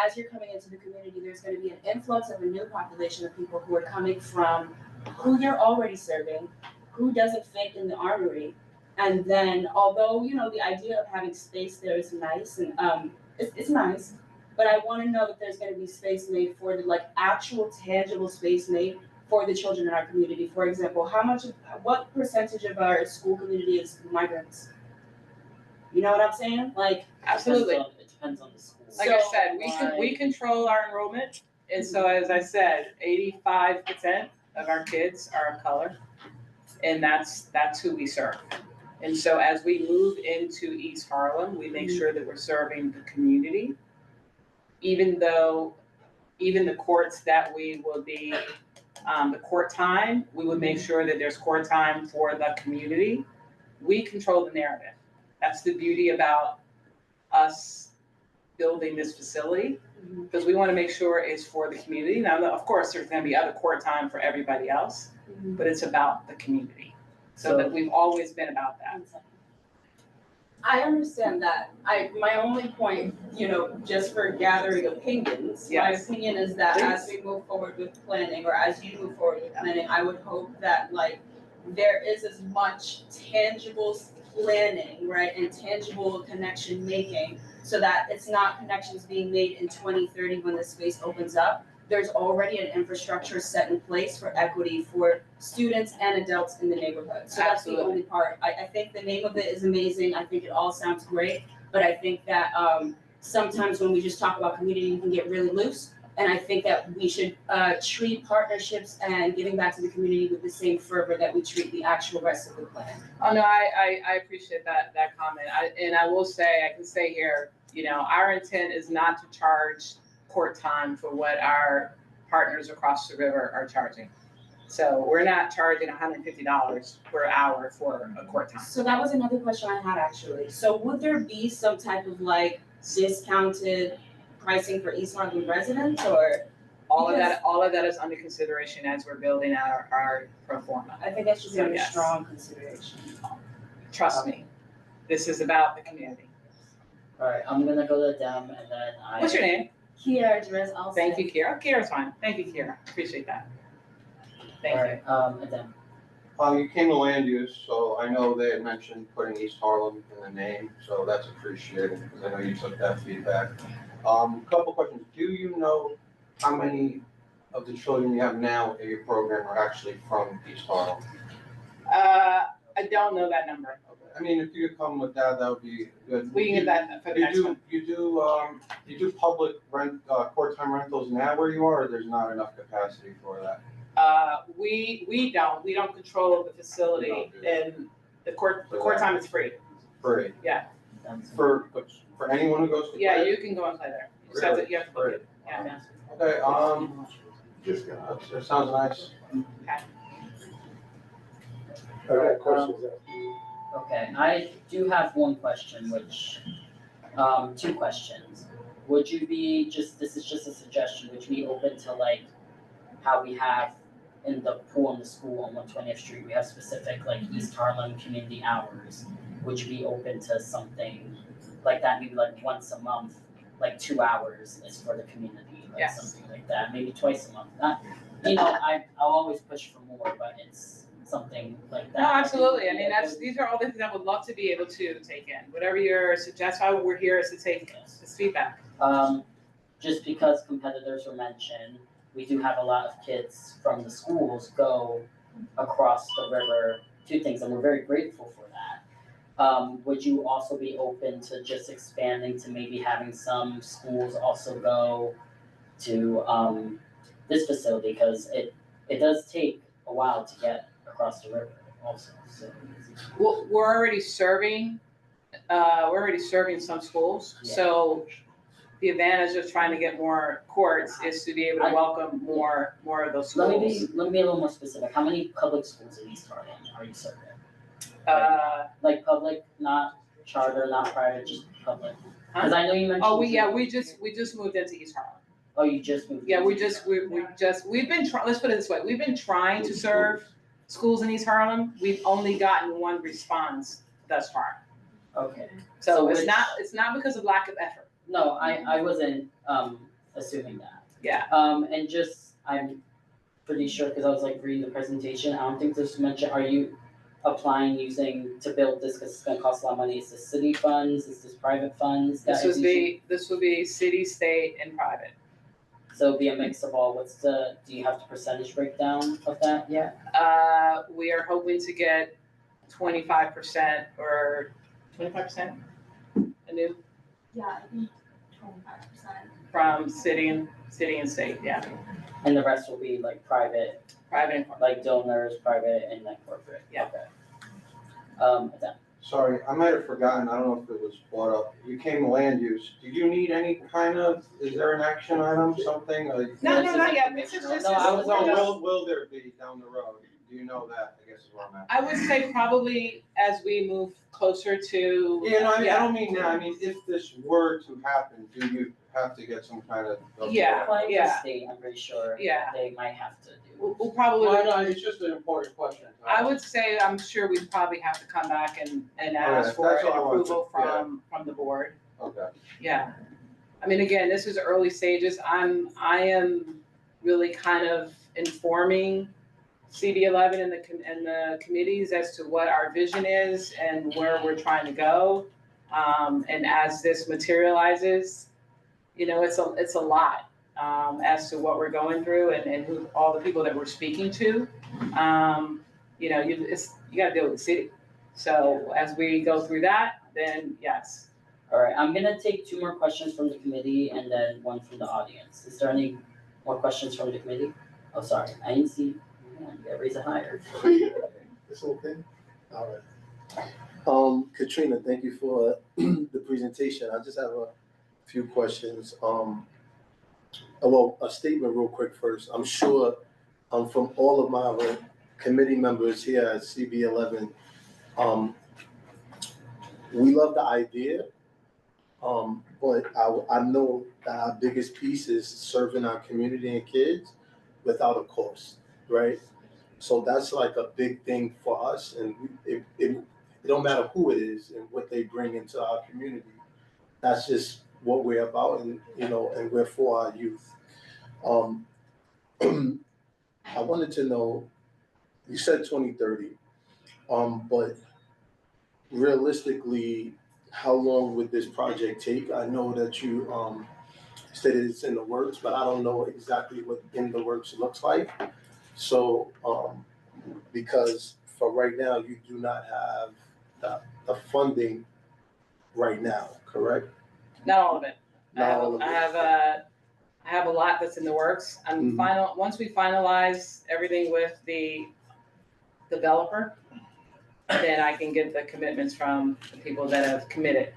As you're coming into the community, there's going to be an influx of a new population of people who are coming from who you're already serving, who doesn't fit in the armory. And then, although, you know, the idea of having space there is nice and it's nice, but I want to know that there's going to be space made for the like actual tangible space made for the children in our community. For example, what percentage of our school community is migrants? You know what I'm saying? Like, Absolutely. It depends on the school. Like I said, we control our enrollment, and so as I said, 85% of our kids are of color, and that's who we serve. And so as we move into East Harlem, we make sure that we're serving the community, even though the courts that we will be, the court time, we would make sure that there's court time for the community. We control the narrative. That's the beauty about us building this facility, because we want to make sure it's for the community. Now, of course, there's going to be other court time for everybody else, but it's about the community. So that we've always been about that. I understand that. My only point, you know, just for gathering opinions, my opinion is that as we move forward with planning, or as you move forward with planning, I would hope that like there is as much tangible planning, right, and tangible connection making, so that it's not connections being made in 2030 when the space opens up. There's already an infrastructure set in place for equity for students and adults in the neighborhood. So that's the only part. I think the name of it is amazing. I think it all sounds great, but I think that sometimes when we just talk about community, you can get really loose. And I think that we should treat partnerships and giving back to the community with the same fervor that we treat the actual rest of the plan. Oh no, I appreciate that comment. I will say, I can say here, you know, our intent is not to charge court time for what our partners across the river are charging. So we're not charging $150 per hour for a court time. So that was another question I had actually. So would there be some type of like discounted pricing for East Harlem residents, or? All of that is under consideration as we're building out our pro forma. I think that should be under strong consideration. Trust me, this is about the community. All right, I'm gonna go to them and then What's your name? Kiara Dress. Thank you, Kiara. Kiara's fine. Thank you, Kiara. Appreciate that. Thank you. And then. You came to land use, so I know they had mentioned putting East Harlem in the name, so that's appreciated, because I know you took that feedback. Couple questions. Do you know how many of the children you have now in your program are actually from East Harlem? I don't know that number. I mean, if you could come with that, that would be good. We can get that for the next one. You do public rent, court time rentals now where you are, or there's not enough capacity for that? We don't control the facility, and the court time is free. Free? Yeah. For anyone who goes to play? Yeah, you can go and play there. Really? You have to book it. Yeah. Okay, that sounds nice. Okay. Okay, I do have one question, two questions. Would you be, this is just a suggestion, would you be open to like how we have in the pool in the school on 120th Street, we have specific like East Harlem community hours. Would you be open to something like that, maybe like once a month, like 2 hours is for the community, like something like that, maybe twice a month? Not, you know, I'll always push for more, but it's something like that. No, absolutely. I mean, these are all the things I would love to be able to take in. Whatever your suggestion, we're here is to take this feedback. Just because competitors were mentioned, we do have a lot of kids from the schools go across the river to things, and we're very grateful for that. Would you also be open to just expanding to maybe having some schools also go to this facility, because it does take a while to get across the river. also, so. Well, we're already serving some schools, Yeah. so the advantage of trying to get more courts is to be able to welcome more of those Let schools. me be a little more specific. How many public schools in East Harlem are you serving? Like public, not charter, not private, just public? Because I know you mentioned. Oh, we just moved into East Harlem. Oh, you just moved? Yeah, into we've been let's put it this way, we've been trying to serve schools in East Harlem. We've only gotten one response thus far. Okay. So it's not because of lack of effort. No, I wasn't assuming that. Yeah. And just, I'm pretty sure, because I was like reading the presentation, I don't think there's mention, are you applying to build this, because it's gonna cost a lot of money? Is this city funds, is this private funds? This would be city, state, and private. So it'd be a mix of all. Do you have the percentage breakdown of that yet? We are hoping to get 25% or 25% anew Yeah, I think 25%. from city and state, yeah. And the rest will be like private, And like donors, private, and then corporate? Yeah. Okay. Dan? Sorry, I might have forgotten, I don't know if it was brought up, you came to land use, do you need any kind of, is there an action item, something, like? No, not yet, this is just. Will there be down the road, do you know that, I guess is where I'm at. I would say probably as we move closer to. Yeah, no, I mean, I don't mean now, I mean, if this were to happen, do you have to get some kind of? Yeah. Applying to state, I'm pretty sure. Yeah. They might have to do. We'll probably. Well, no, it's just an important question. I would say, I'm sure we'd probably have to come back and ask for that's an all I wanted to- approval from the board. Okay. Yeah. I mean, again, this is early stages. I am really kind of informing CB11 and the committees as to what our vision is and where we're trying to go. And as this materializes, it's a lot. As to what we're going through and who, all the people that we're speaking to, you gotta deal with the city. So as we go through that, then yes. All right, I'm gonna take 2 more questions from the committee and then 1 from the audience. Is there any more questions from the committee? Oh, sorry, I didn't see. You gotta raise it higher. It's okay. All right. Katrina, thank you for the presentation. I just have a few questions. Well, a statement real quick first. I'm sure from all of my committee members here at CB11, we love the idea, but I know that our biggest piece is serving our community and kids without a cost, right? So that's like a big thing for us, and it don't matter who it is and what they bring into our community. That's just what we're about, and and we're for our youth. I wanted to know, you said 2030, but realistically, how long would this project take? I know that you stated it's in the works, but I don't know exactly what in the works looks like. So, because for right now, you do not have the funding right now, correct? Not all of it. Not all of it. I have a lot that's in the works. Once we finalize everything with the developer, then I can get the commitments from the people that have committed.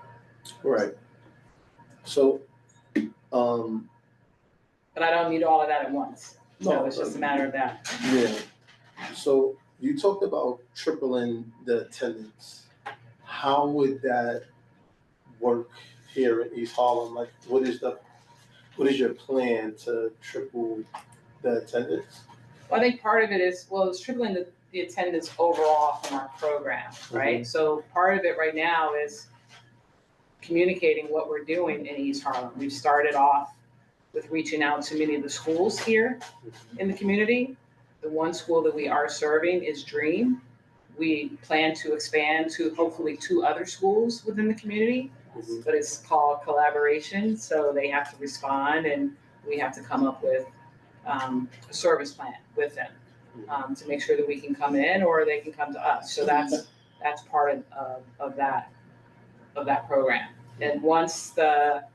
Right. So, but I don't need all of that at once. So No, it's just a matter of that. yeah. So you talked about tripling the attendance. How would that work here in East Harlem? Like, what is your plan to triple the attendance? Well, I think part of it is, it's tripling the attendance overall from our program, right? So part of it right now is communicating what we're doing in East Harlem. We've started off with reaching out to many of the schools here in the community. The one school that we are serving is Dream. We plan to expand to hopefully 2 other schools within the community, but it's called Collaboration. So they have to respond and we have to come up with a service plan with them to make sure that we can come in or they can come to us. So that's part of that program. And once the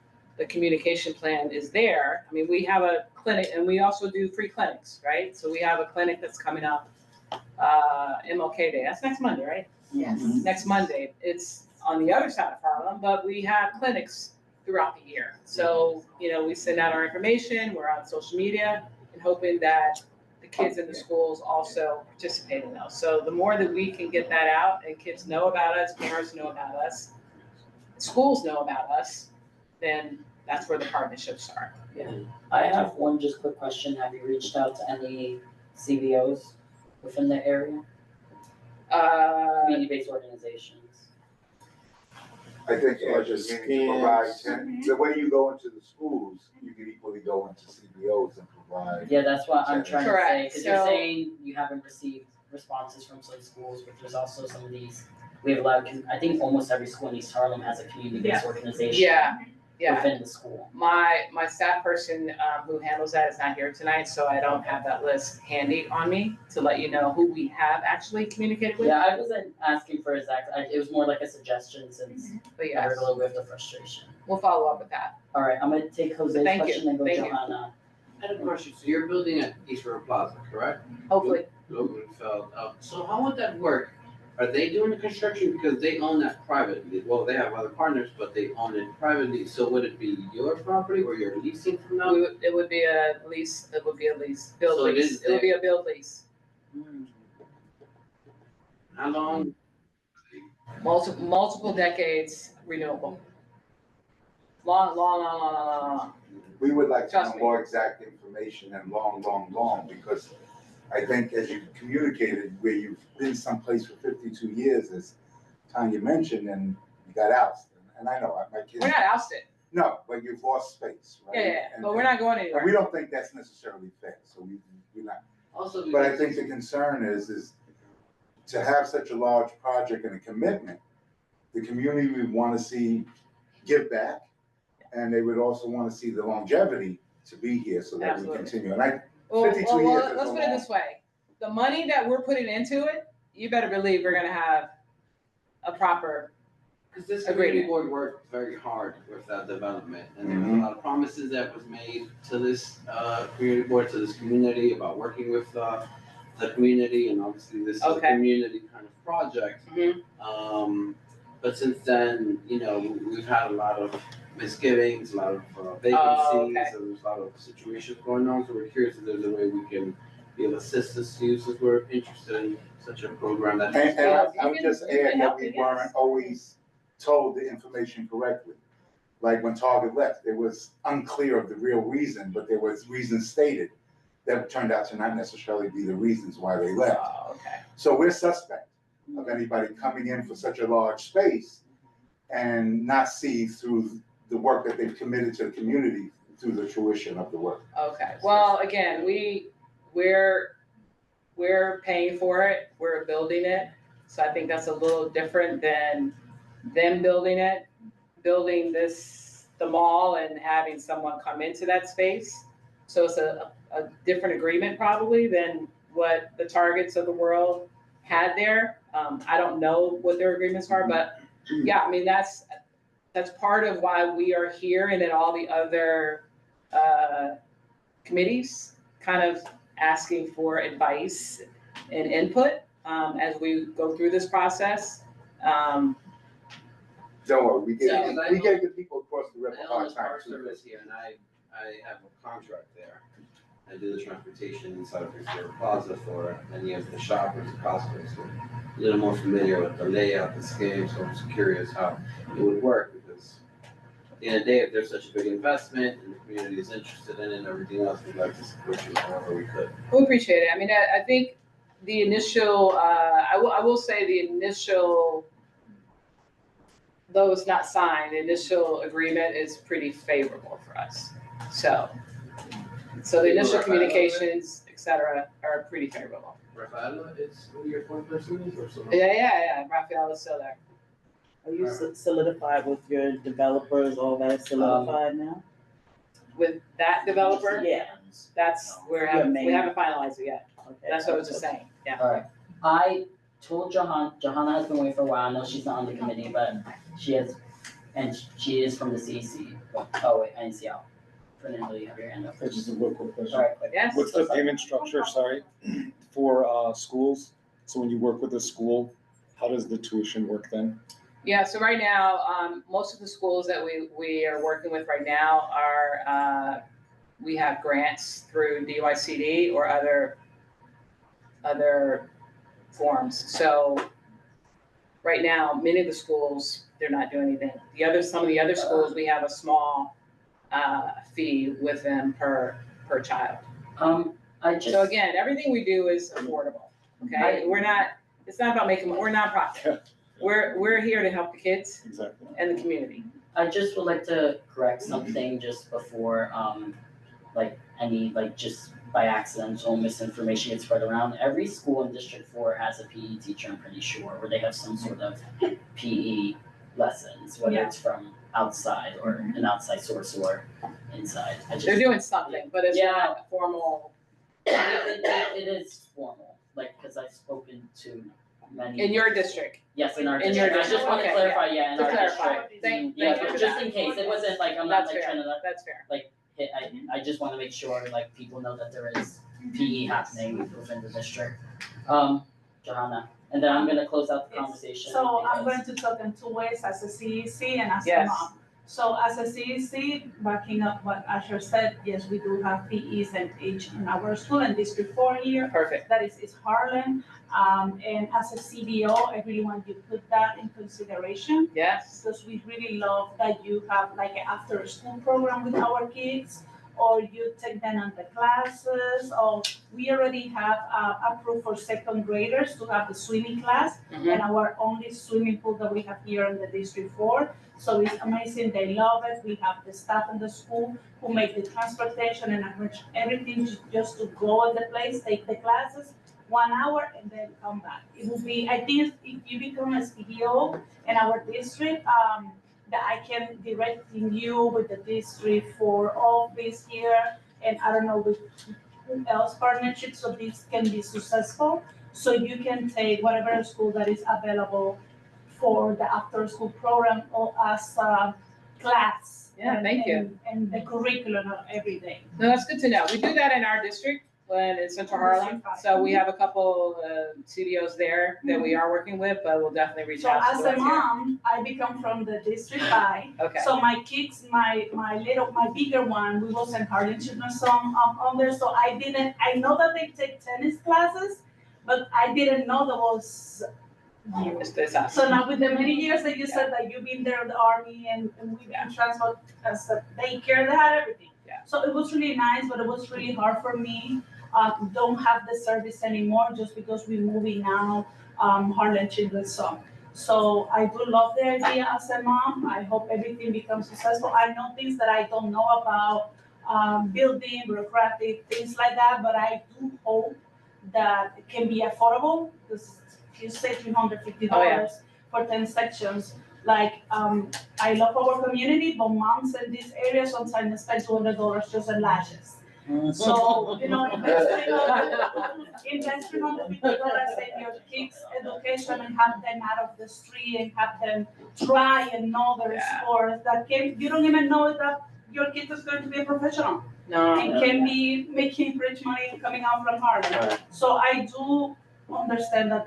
communication plan is there, I mean, we have a clinic and we also do free clinics, right? So we have a clinic that's coming up MLK Day. That's next Monday, right? Yes. Next Monday. It's on the other side of Harlem, but we have clinics throughout the year. So, we send out our information, we're on social media, and hoping that the kids in the schools also participate in those. So the more that we can get that out and kids know about us, parents know about us, schools know about us, then that's where the partnerships start. Yeah. I have one just quick question. Have you reached out to any CBOs within the area? Community-based organizations? I think as a meaning to provide, the way you go into the schools, you can equally go into CBOs and provide. Yeah, that's what I'm trying to say, Correct. because you're saying you haven't received responses from some schools, but there's also some of these, we have a lot of, I think almost every school in East Harlem has a community-based organization. Yeah. Within the school. My staff person who handles that is not here tonight, so I don't have that list handy on me to let you know who we have actually communicated with. Yeah, I wasn't asking for exact, it was more like a suggestion since But I yes, heard a little bit of the frustration. we'll follow up with that. All right, I'm gonna take Jose's Thank you. question and go Thank you. Johanna. I had a question. So you're building at East River Plaza, correct? Hopefully. Blumenfeld. So how would that work? Are they doing the construction because they own that privately? Well, they have other partners, but they own it privately. So would it be your property or you're leasing from them? It would be a lease, build So it lease. is It would be a build lease. How long? Multiple decades renewable. Long. We would like to Trust know me. more exact information and long, because I think as you communicated, where you've been someplace for 52 years, as Tanya mentioned, and you got ousted. And I know, my kids. We're not ousted. No, but you've lost space, right? Yeah, And- but we're not going And we anywhere. don't think that's necessarily fair, so we're not. Also, But I think the concern is to have such a large project and a commitment, the community would want to see give back, and they would also want to see the longevity to be here so that we Absolutely. continue. And Well, 52 years is let's a put it long- this way. The money that we're putting into it, you better believe we're gonna have a proper, Because this community Agreement. board worked very hard with that development, and there was a lot of promises that was made to this community board, to this community about working with the community, and obviously this is a Okay. community kind of project. But since then, we've had a lot of misgivings, a lot of vacancies, okay. and there's a lot of situations going on. So we're curious if there's a way we can be of assistance to you, since we're interested in such a program that. And I would just you can add that help we me, yes. weren't always told the information correctly. Like when Target left, it was unclear of the real reason, but there was reasons stated that turned out to not necessarily be the reasons why they left. Oh, okay. So we're suspect of anybody coming in for such a large space and not see through the work that they've committed to the community through the fruition of the work. Okay, well, again, we're paying for it, we're building it, so I think that's a little different than them building it, building the mall and having someone come into that space. So it's a different agreement probably than what the Targets of the world had there. I don't know what their agreements are, but yeah, I mean, that's part of why we are here, and then all the other committees kind of asking for advice and input as we go through this process. Don't worry, we Yeah, gave the people across the river I a own hard this time Park too. Service here, and I have a contract there. I do the transportation inside of River Plaza for many of the shoppers and customers. So a little more familiar with the layout, the scheme, so I'm just curious how it would work, because at the end of the day, if there's such a big investment and the community is interested in it and everything else, we'd like to support you however we could. We appreciate it. I mean, I think the initial, I will say the initial, though it's not signed, the initial agreement is pretty favorable for us. So the initial communications, et cetera, are pretty favorable. Rafaela is who your point person is, or someone? Yeah, Rafael is still there. Are you solidified with your developers, all that solidified now? With that developer, Yeah. that's, we haven't finalized it yet. Okay. That's what I was just saying, yeah. All right, I told Johanna has been away for a while, I know she's not on the committee, but she is from the CEC. Oh wait, NCL. Fernando, you have your hand up. This is a real quick question. All right, quick. Yes. What's the payment structure, sorry, for schools? So when you work with a school, how does the tuition work then? Yeah, so right now, most of the schools that we are working with right now are, we have grants through DYCD or other forms. So right now, many of the schools, they're not doing anything. Some of the other schools, we have a small fee with them per child. So again, everything we do is affordable, okay? It's not about we're nonprofit. We're here to help the kids and the community. I just would like to correct something just before, just by accidental misinformation gets spread around. Every school in District 4 has a PE teacher, I'm pretty sure, where they have some sort of PE lessons, whether it's from outside or an outside source or inside. They're doing something, but it's not formal. It is formal, because I've spoken to many. In your district? Yes, in our In district. your I just want to district, clarify, okay, in to our clarify. district. Thank Yeah, you but for just that. in case, it wasn't I'm not trying to That's fair. hit, I just want to make sure people know that there is PE happening within the district. Johanna, and then I'm gonna close out the conversation. So I'm going to talk in two ways, as a CEC and as a mom. So as a CEC, backing up what Asher said, yes, we do have PEs and H in our school in District 4 here. Perfect. That is Harlem. And as a CBO, I really want you to put that in consideration. Yes. Because we really love that you have an after school program with our kids, or you take them on the classes, or we already have approved for second graders to have the swimming class, and our only swimming pool that we have here in the District 4. So it's amazing, they love it. We have the staff in the school who make the transportation and arrange everything just to go at the place, take the classes, 1 hour, and then come back. It will be, I think if you become a CDO in our district, that I can direct you with the District 4 office here, and I don't know with who else partnership, so this can be successful. So you can take whatever school that is available for the after school program or as a class. Yeah, thank you. And the curriculum of every day. No, that's good to know. We do that in our district when in Central Harlem. So we have a couple CDOs there that we are working with, but we'll definitely reach out to So as those a mom, I become from the District 5. Okay. So my kids, my bigger one, we was in Harlem Children's Home on there. So I know that they take tennis classes, but I didn't know that was you. So now with the many years that you said that you've been there in the Army and we've been transport as a daycare, they had everything. Yeah. So it was really nice, but it was really hard for me. Don't have the service anymore just because we're moving now, Harlem Children's Home. So I do love the idea as a mom. I hope everything becomes successful. I know things that I don't know about, building, bureaucratic, things like that, but I do hope that it can be affordable. Because you say $350 for 10 sections. I love our community, but moms in this area sometimes spend $200 just in lashes. So, invest $350 in your kids' education and have them out of the street and have them try and know their sports that you don't even know that your kid is going to be a professional. No. And can be making rich money coming out from Harlem. So I do understand that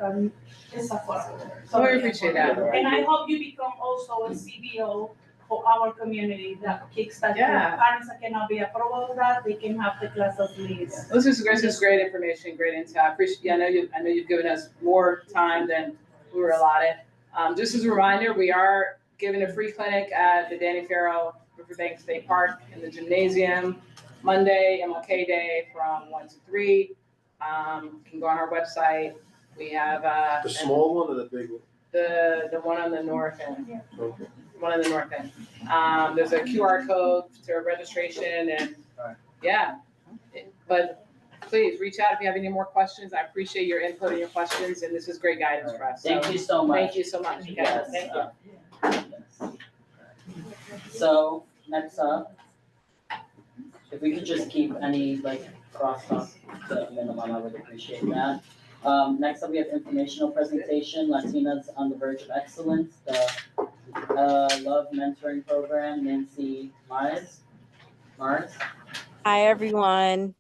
it's affordable. So I appreciate that. And I hope you become also a CBO for our community, that kids that parents that cannot be approved of that, they can have the class of leads. This is great information, great insight. I appreciate. I know you've given us more time than we were allotted. Just as a reminder, we are giving a free clinic at the Danny Farrow Riverbank State Park in the gymnasium Monday, MLK Day, from 1 to 3. You can go on our website. We have the small one or the big one? The one on the north end. Yeah. Okay. One on the north end. There's a QR code to registration and but please reach out if you have any more questions. I appreciate your input and your questions, and this is great guidance for us. Thank you so much. Thank you so much. Okay, Yes, thank you. yes. So next up, if we could just keep any crosstalk to a minimum, I would appreciate that. Next up, we have informational presentation, Latinas on the Verge of Excellence, the Love Mentoring Program, Nancy Mars. Hi, everyone.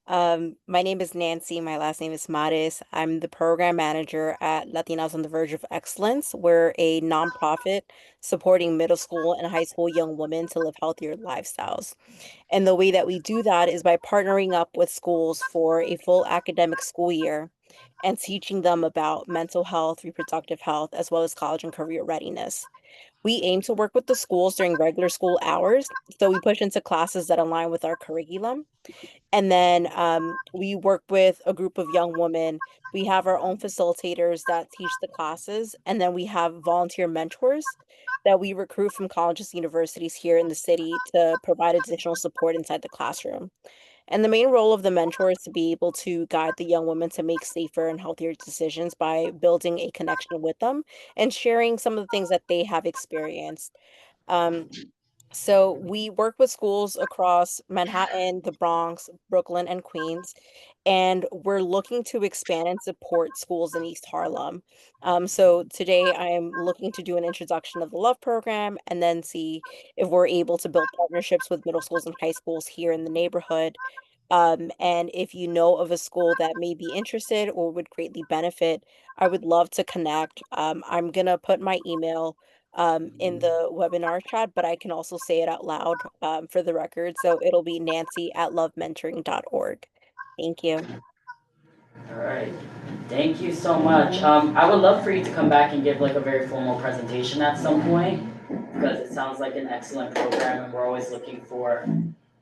My name is Nancy. My last name is Mares. I'm the program manager at Latinas on the Verge of Excellence. We're a nonprofit supporting middle school and high school young women to live healthier lifestyles. And the way that we do that is by partnering up with schools for a full academic school year and teaching them about mental health, reproductive health, as well as college and career readiness. We aim to work with the schools during regular school hours, so we push into classes that align with our curriculum. And then we work with a group of young women. We have our own facilitators that teach the classes, and then we have volunteer mentors that we recruit from colleges and universities here in the city to provide additional support inside the classroom. And the main role of the mentor is to be able to guide the young women to make safer and healthier decisions by building a connection with them and sharing some of the things that they have experienced. Um, so we work with schools across Manhattan, the Bronx, Brooklyn, and Queens, and we're looking to expand and support schools in East Harlem. So today I'm looking to do an introduction of the Love program and then see if we're able to build partnerships with middle schools and high schools here in the neighborhood. And if you know of a school that may be interested or would greatly benefit, I would love to connect. I'm gonna put my email in the webinar chat, but I can also say it out loud for the record. So it'll be nancy@lovementoring.org. Thank you. All right, thank you so much. I would love for you to come back and give like a very formal presentation at some point, because it sounds like an excellent program and we're always looking for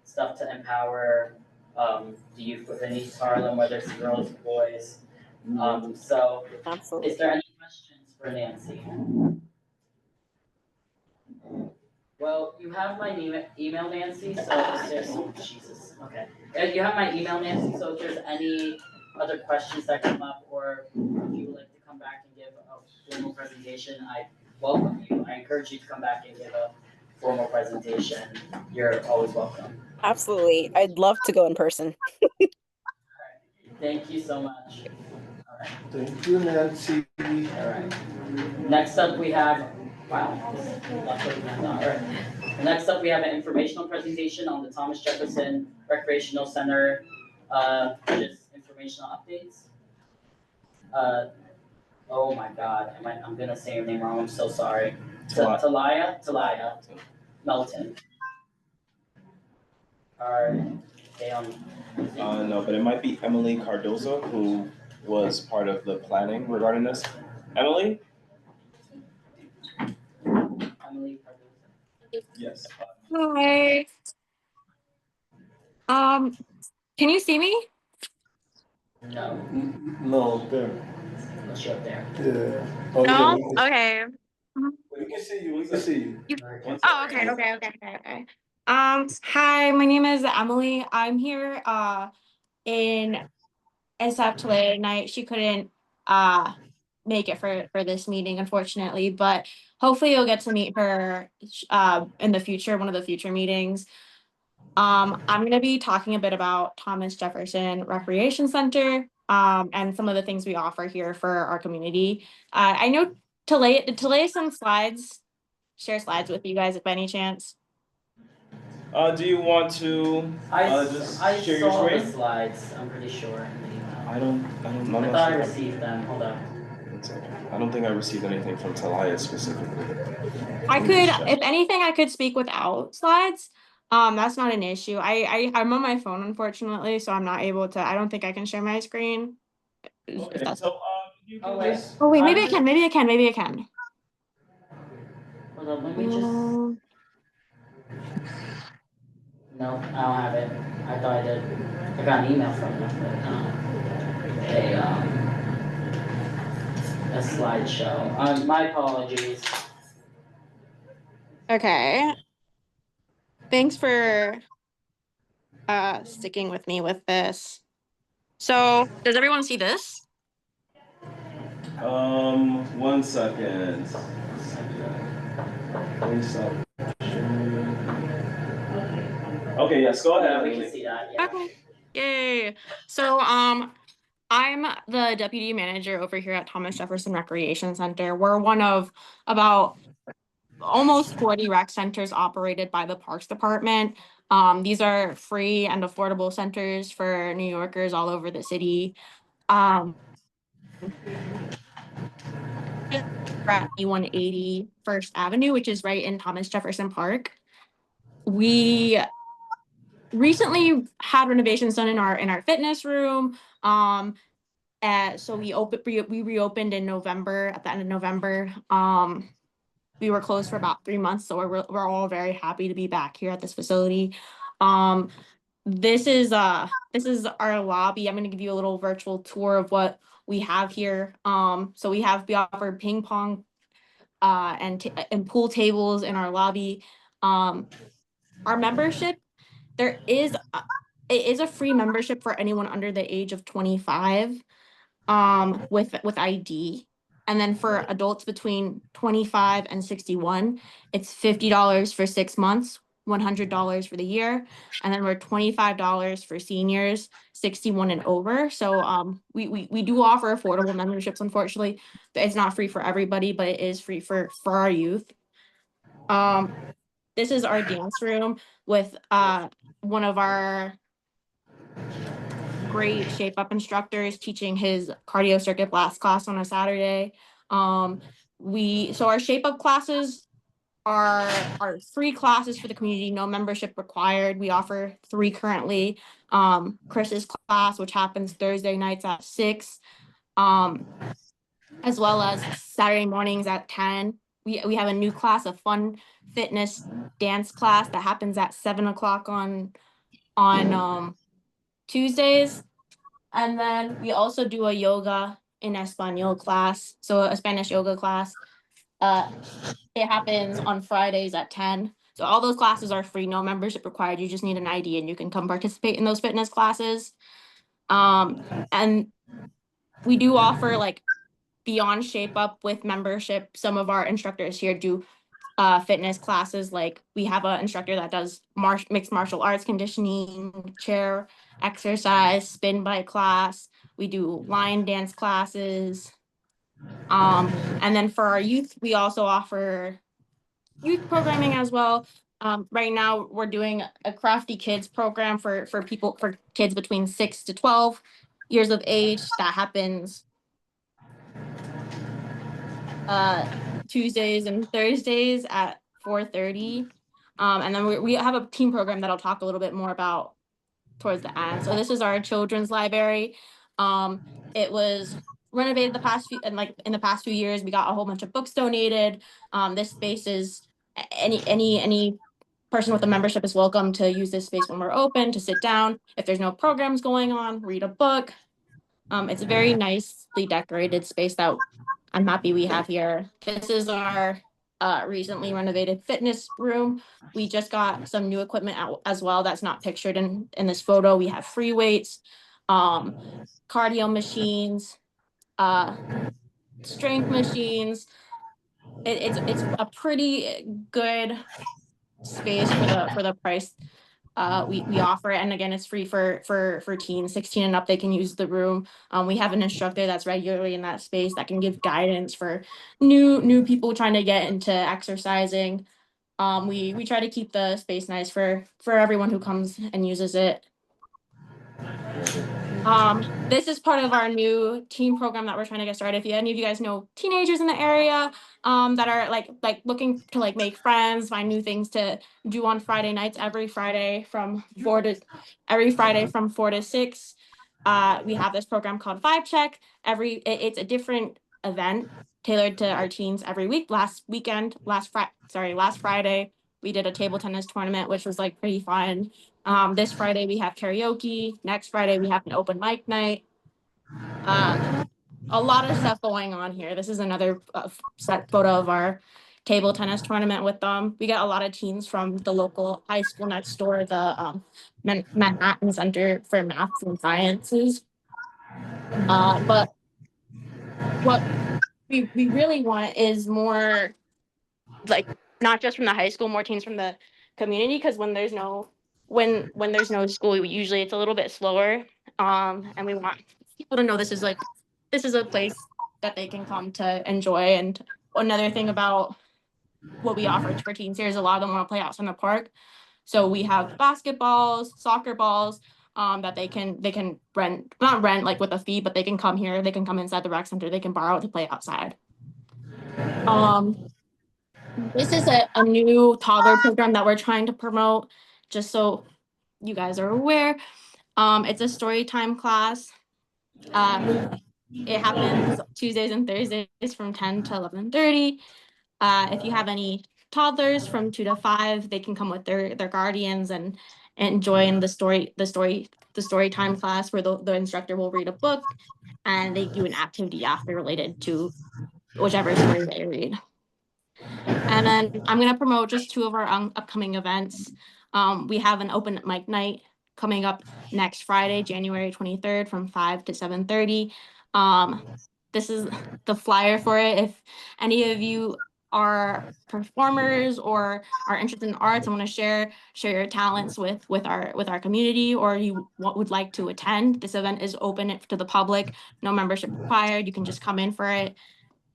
stuff to empower the youth within East Harlem, whether it's girls or boys. So Absolutely. is there any questions for Nancy? Well, you have my email, Nancy, so if there's, oh, Jesus, okay. You have my email, Nancy, so if there's any other questions that come up, or if you would like to come back and give a formal presentation, I welcome you. I encourage you to come back and give a formal presentation. You're always welcome. Absolutely. I'd love to go in person. Thank you so much. All right. Thank you, Nancy. All right. Next up, we have, wow. All right. Next up, we have an informational presentation on the Thomas Jefferson Recreational Center, just informational updates. Oh my God, I'm gonna say your name wrong, I'm so sorry. Talia Melton. Are they on? No, but it might be Emily Cardozo, who was part of the planning regarding this. Emily? Emily Cardozo. Yes. Hi. Can you see me? No. No, there. Unless you're up there. Yeah. Oh, No? yeah. Okay. We can see you. We can see you. Oh, okay. Hi, my name is Emily. I'm here in SF today night. She couldn't make it for this meeting, unfortunately, but hopefully you'll get to meet her in the future, one of the future meetings. I'm going to be talking a bit about Thomas Jefferson Recreation Center and some of the things we offer here for our community. I know Talay some slides, share slides with you guys if by any chance. Do you want to just share your saw screen? the slides, I'm pretty sure. I'm I not thought I sure. received them, hold up. I don't think I received anything from Talia specifically. I could, if anything, I could speak without slides. That's not an issue. I'm on my phone, unfortunately, so I'm not able to, I don't think I can share my screen. Okay, so you can just. Oh wait, maybe I can. Hold on, let me just. No, I don't have it. I thought I did. I got an email from them, but a slideshow. My apologies. Okay. Thanks for sticking with me with this. So, does everyone see this? 1 second. Okay, yes, go ahead. We can see that, yeah. Okay. Yay. So, I'm the deputy manager over here at Thomas Jefferson Recreation Center. We're one of about almost 40 rec centers operated by the Parks Department. These are free and affordable centers for New Yorkers all over the city. At 180 First Avenue, which is right in Thomas Jefferson Park. We recently had renovations done in our fitness room. So we reopened in November, at the end of November. We were closed for about 3 months, so we're all very happy to be back here at this facility. This is our lobby. I'm going to give you a little virtual tour of what we have here. So we offer ping pong and pool tables in our lobby. Our membership, it is a free membership for anyone under the age of 25 with ID. And then for adults between 25 and 61, it's $50 for 6 months, $100 for the year. And then we're $25 for seniors, 61 and over. So we do offer affordable memberships. Unfortunately, it's not free for everybody, but it is free for our youth. This is our dance room with one of our great Shape Up instructors teaching his cardio circuit blast class on a Saturday. So our Shape Up classes are free classes for the community, no membership required. We offer 3 currently. Chris's class, which happens Thursday nights at 6, as well as Saturday mornings at 10. We have a new class, a fun fitness dance class that happens at 7 o'clock on Tuesdays. And then we also do a yoga in Espanol class, so a Spanish yoga class. It happens on Fridays at 10. So all those classes are free, no membership required. You just need an ID and you can come participate in those fitness classes. And we do offer like beyond Shape Up with membership. Some of our instructors here do fitness classes. Like we have an instructor that does mixed martial arts conditioning, chair exercise, spin bike class. We do line dance classes. And then for our youth, we also offer youth programming as well. Right now we're doing a Crafty Kids program for kids between 6 to 12 years of age. That happens Tuesdays and Thursdays at 4:30. And then we have a team program that I'll talk a little bit more about towards the end. So this is our children's library. It was renovated in the past few years. We got a whole bunch of books donated. This space is any person with a membership is welcome to use this space when we're open, to sit down. If there's no programs going on, read a book. It's a very nicely decorated space that I'm happy we have here. This is our recently renovated fitness room. We just got some new equipment out as well that's not pictured in this photo. We have free weights, cardio machines, strength machines. It's a pretty good space for the price we offer. And again, it's free for teens 16 and up. They can use the room. We have an instructor that's regularly in that space that can give guidance for new people trying to get into exercising. We try to keep the space nice for everyone who comes and uses it. This is part of our new teen program that we're trying to get started. If any of you guys know teenagers in the area that are like looking to like make friends, find new things to do on Friday nights, every Friday from 4 to 6. We have this program called Vibe Check. It's a different event tailored to our teens every week. Last Friday, we did a table tennis tournament, which was like pretty fun. This Friday we have karaoke. Next Friday we have an open mic night. A lot of stuff going on here. This is another set photo of our table tennis tournament with them. We got a lot of teens from the local high school next door, the Manhattan Center for Maths and Sciences. But what we really want is more, like, not just from the high school, more teens from the community, because when there's no school, usually it's a little bit slower. And we want people to know this is a place that they can come to enjoy. And another thing about what we offer for teens here is a lot of them want to play outside in the park. So we have basketballs, soccer balls, that they can rent, not rent like with a fee, but they can come here, they can come inside the rec center, they can borrow it to play outside. This is a new toddler program that we're trying to promote, just so you guys are aware. It's a story time class. It happens Tuesdays and Thursdays from 10 to 11:30. If you have any toddlers from 2 to 5, they can come with their guardians and join the story time class where the instructor will read a book and they do an activity after related to whichever story they read. And then I'm going to promote just 2 of our upcoming events. We have an open mic night coming up next Friday, January 23rd from 5 to 7:30. This is the flyer for it. If any of you are performers or are interested in arts and want to share your talents with our community, or you would like to attend, this event is open to the public, no membership required. You can just come in for it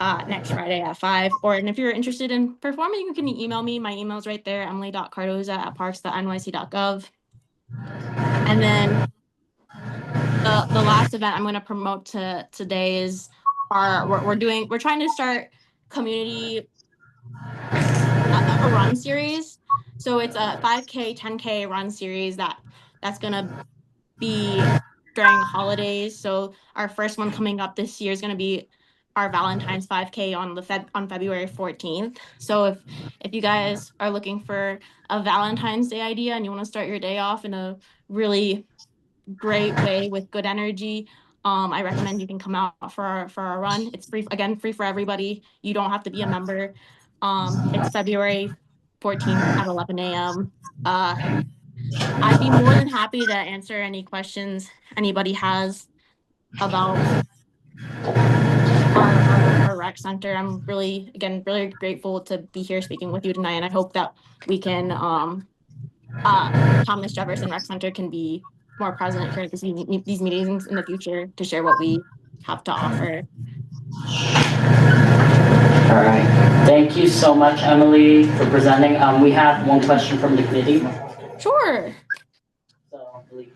next Friday at 5. And if you're interested in performing, you can email me. My email's right there, emily.cardoza@parks.nyc.gov. And then the last event I'm going to promote today is we're trying to start community a run series. So it's a 5K, 10K run series that's going to be during holidays. So our first one coming up this year is going to be our Valentine's 5K on February 14th. So if you guys are looking for a Valentine's Day idea and you want to start your day off in a really great way with good energy, I recommend you can come out for our run. It's free for everybody. You don't have to be a member. It's February 14th at 11 a.m. I'd be more than happy to answer any questions anybody has about our rec center. I'm really grateful to be here speaking with you tonight, and I hope that we can Thomas Jefferson Rec Center can be more present here at these meetings in the future to share what we have to offer. All right, thank you so much, Emily, for presenting. We have one question from the committee. Sure. So, Emily.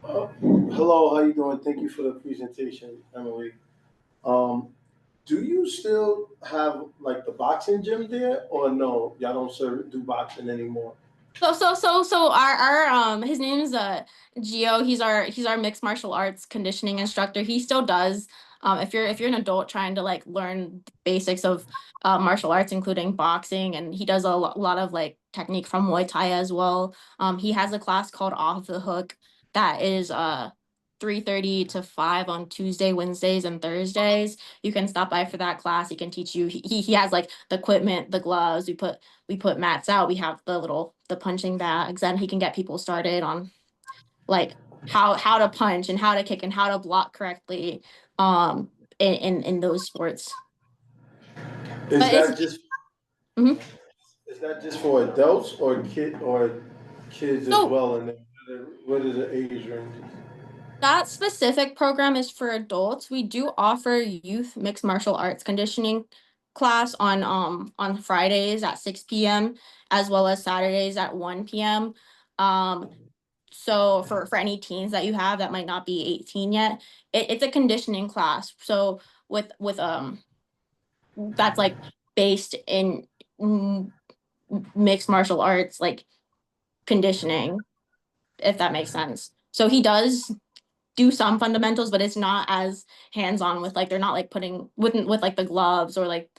Hello, how you doing? Thank you for the presentation, Emily. Do you still have like the boxing gym there, or no? Y'all don't do boxing anymore? So our his name is Gio. He's our mixed martial arts conditioning instructor. He still does. If you're an adult trying to like learn the basics of martial arts, including boxing, and he does a lot of like technique from Muay Thai as well. He has a class called Off the Hook that is 3:30 to 5 on Tuesday, Wednesdays, and Thursdays. You can stop by for that class. He can teach you. He has like the equipment, the gloves. We put mats out. We have the punching bags, and he can get people started on like how to punch and how to kick and how to block correctly in those sports. Is But that just Mhm. is that just for adults or kids as well? And what is the age range? That specific program is for adults. We do offer youth mixed martial arts conditioning class on Fridays at 6 p.m. as well as Saturdays at 1 p.m. So for any teens that you have that might not be 18 yet, it's a conditioning class. So with that's like based in mixed martial arts, like conditioning, if that makes sense. So he does do some fundamentals, but it's not as hands-on with like they're not like putting with like the gloves or like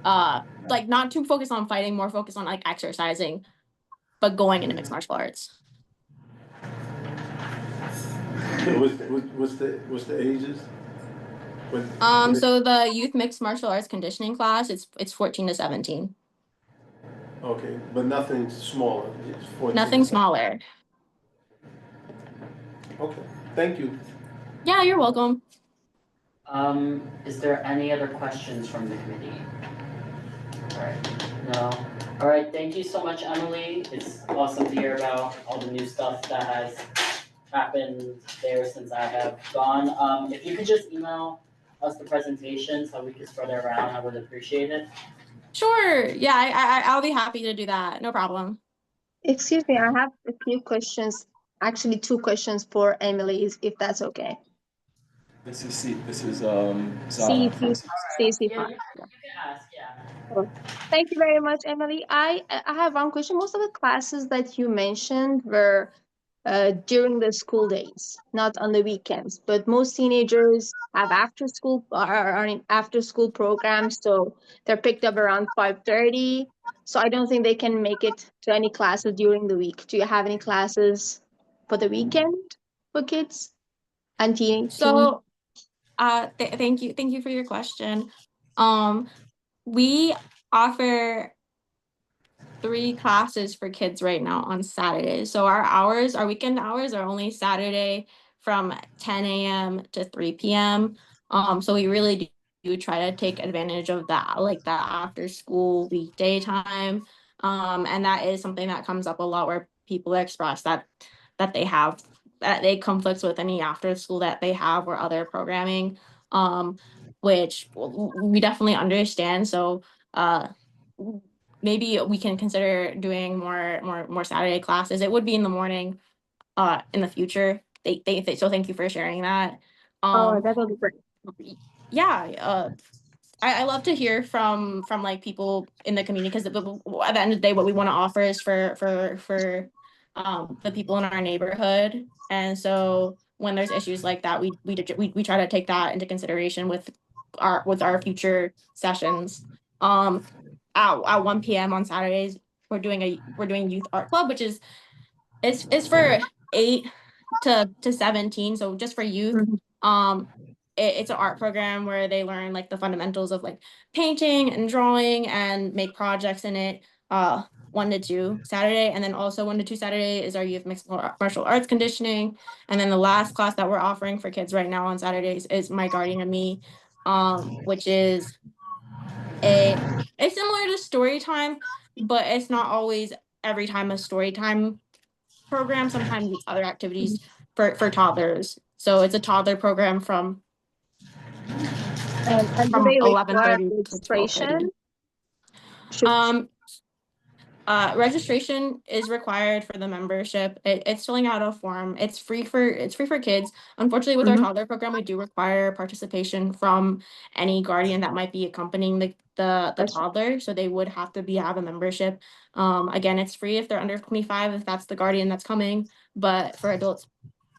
not too focused on fighting, more focused on like exercising, but going into mixed martial arts. What's the ages? So the youth mixed martial arts conditioning class, it's 14 to 17. Okay, but nothing smaller. It's 14. Nothing smaller. Okay, thank you. Yeah, you're welcome. Is there any other questions from the committee? All right, no. All right, thank you so much, Emily. It's awesome to hear about all the new stuff that has happened there since I have gone. If you could just email us the presentation so we could spread it around, I would appreciate it. Sure. Yeah, I'll be happy to do that. No problem. Excuse me, I have a few questions, actually 2 questions for Emily, if that's okay. This is C, Zara C, from C, C Yeah, five. you can ask, yeah. Oh, thank you very much, Emily. I have one question. Most of the classes that you mentioned were during the school days, not on the weekends. But most teenagers have after school are in after school programs, so they're picked up around 5:30. So I don't think they can make it to any classes during the week. Do you have any classes for the weekend for kids and teen? So, thank you for your question. We offer 3 classes for kids right now on Saturdays. So our weekend hours are only Saturday from 10 a.m. to 3 p.m. So we really do try to take advantage of that, like that after school weekday time. And that is something that comes up a lot where people express that they have that they conflicts with any after school that they have or other programming, which we definitely understand. So maybe we can consider doing more Saturday classes. It would be in the morning, in the future. So thank you for sharing that. Oh, that would be great. Yeah, I love to hear from like people in the community because at the end of the day, what we want to offer is for the people in our neighborhood. And so when there's issues like that, we try to take that into consideration with our future sessions. At 1 p.m. on Saturdays, we're doing youth art club, which is it's for 8 to 17, so just for youth. It's an art program where they learn like the fundamentals of like painting and drawing and make projects in it. 1 to 2 Saturday, and then also 1 to 2 Saturday is our youth mixed martial arts conditioning. And then the last class that we're offering for kids right now on Saturdays is My Guardian and Me, which is it's similar to story time, but it's not always every time a story time program. Sometimes it's other activities for toddlers. So it's a toddler program from And do they require 11:30 to 12:30. registration? Should Registration is required for the membership. It's filling out a form. It's free for kids. Unfortunately, with our toddler program, we do require participation from any guardian that might be accompanying the toddler. So they would have to have a membership. Again, it's free if they're under 25, if that's the guardian that's coming. But for adults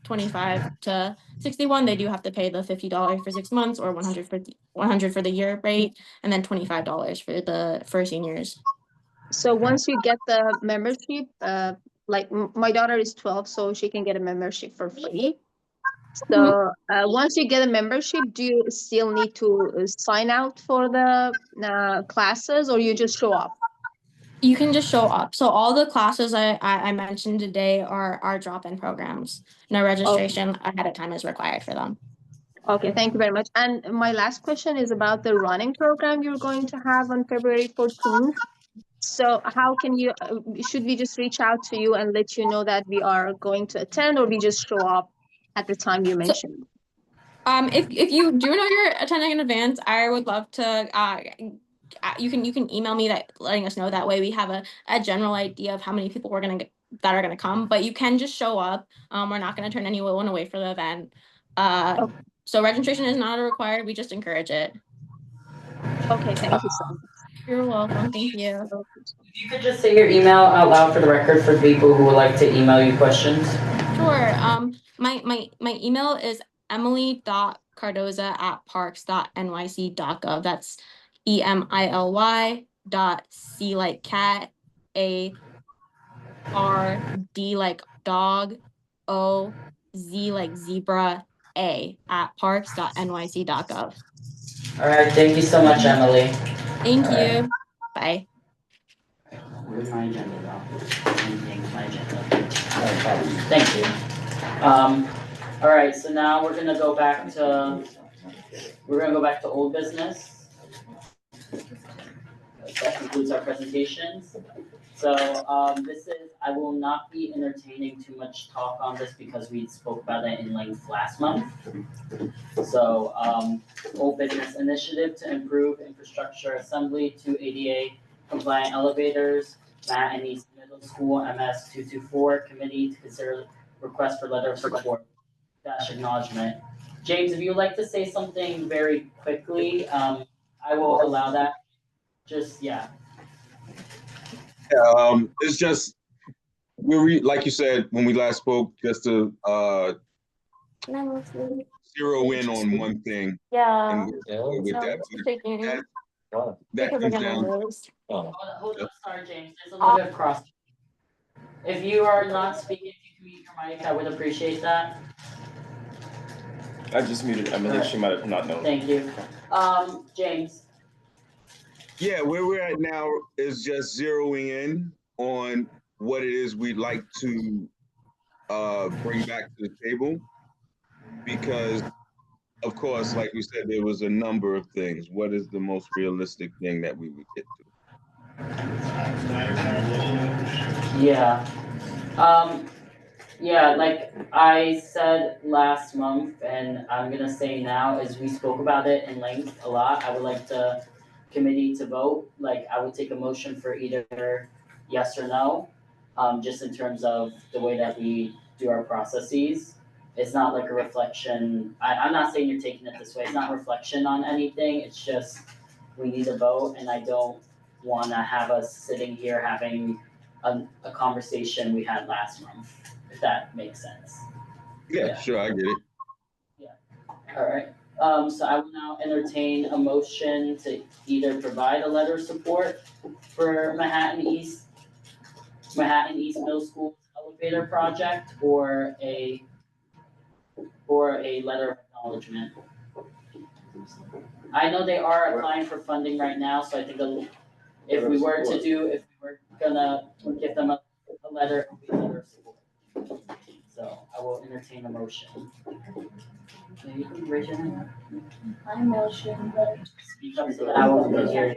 25 to 61, they do have to pay the $50 for 6 months or 100 for the year rate, and then $25 for seniors. So once you get the membership, like my daughter is 12, so she can get a membership for free. So once you get a membership, do you still need to sign out for the classes, or you just show up? You can just show up. So all the classes I mentioned today are drop-in programs. No registration ahead of time is required for them. Okay, thank you very much. And my last question is about the running program you're going to have on February 14th. So how can you, should we just reach out to you and let you know that we are going to attend, or we just show up at the time you mentioned? If you do know you're attending in advance, I would love to, you can email me letting us know. That way we have a general idea of how many people that are gonna come, but you can just show up. We're not gonna turn anyone away for the event. So registration is not required. We just encourage it. Okay, thank you so much. You're welcome. Thank you. If you could just say your email out loud for the record for people who would like to email you questions. Sure. My email is emily.cardoza@parks.nyc.gov. That's EMILY.C like cat, ARD like dog, OZ like zebra, @parks.nyc.gov. All right, thank you so much, Emily. Thank All right. you. Bye. Where's my agenda now? My agenda. All right, thank you. All right, so now we're gonna go back to old business. That concludes our presentations. So, I will not be entertaining too much talk on this because we spoke about it in length last month. So, old business initiative to improve infrastructure assembly to ADA compliant elevators, Matt and East Middle School, MS 224 committee to consider request for letter of support dash acknowledgement. James, if you would like to say something very quickly, I will allow that. Just, yeah. It's just, like you said, when we last spoke, just to, zero in on one thing. Yeah. And with that, that Because comes I got down. nervous. Hold up, sorry, James, there's a little bit of cross. If you are not speaking, if you can mute your mic, I would appreciate that. I just muted Emily, she might have not known. Thank you. James. Yeah, where we're at now is just zeroing in on what it is we'd like to bring back to the table. Because, of course, like we said, there was a number of things. What is the most realistic thing that we would get to? Yeah. Yeah, like I said last month, and I'm gonna say now, as we spoke about it in length a lot, I would like the committee to vote. Like, I would take a motion for either yes or no, just in terms of the way that we do our processes. It's not like a reflection, I'm not saying you're taking it this way, it's not reflection on anything, it's just we need a vote, and I don't wanna have us sitting here having a conversation we had last month, if that makes sense. Yeah, sure, I get it. Alright, so I will now entertain a motion to either provide a letter of support for Manhattan East Middle School elevator project or a letter of acknowledgement. I know they are applying for funding right now, so I think if we were gonna give them a letter, it would be a letter of support. So I will entertain a motion. Okay, you can raise your hand. I motion. Speak up so that I will hear you.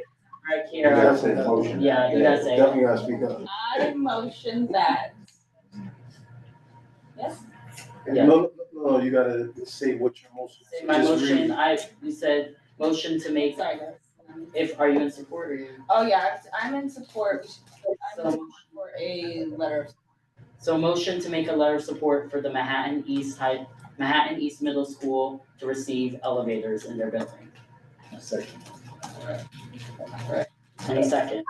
Alright, Kira. You gotta say motion. Yeah, you gotta say. Definitely gotta speak up. I motion that. Yes? Yeah. No, you gotta say what your motion is. Say my Just read motion, you said motion to make, Sorry, guys. are you in support or you? Oh, yeah, I'm in support. I'm in So, support for a letter of so motion to make a letter of support for the Manhattan East Middle School to receive elevators in their building. A second. Alright. Any second?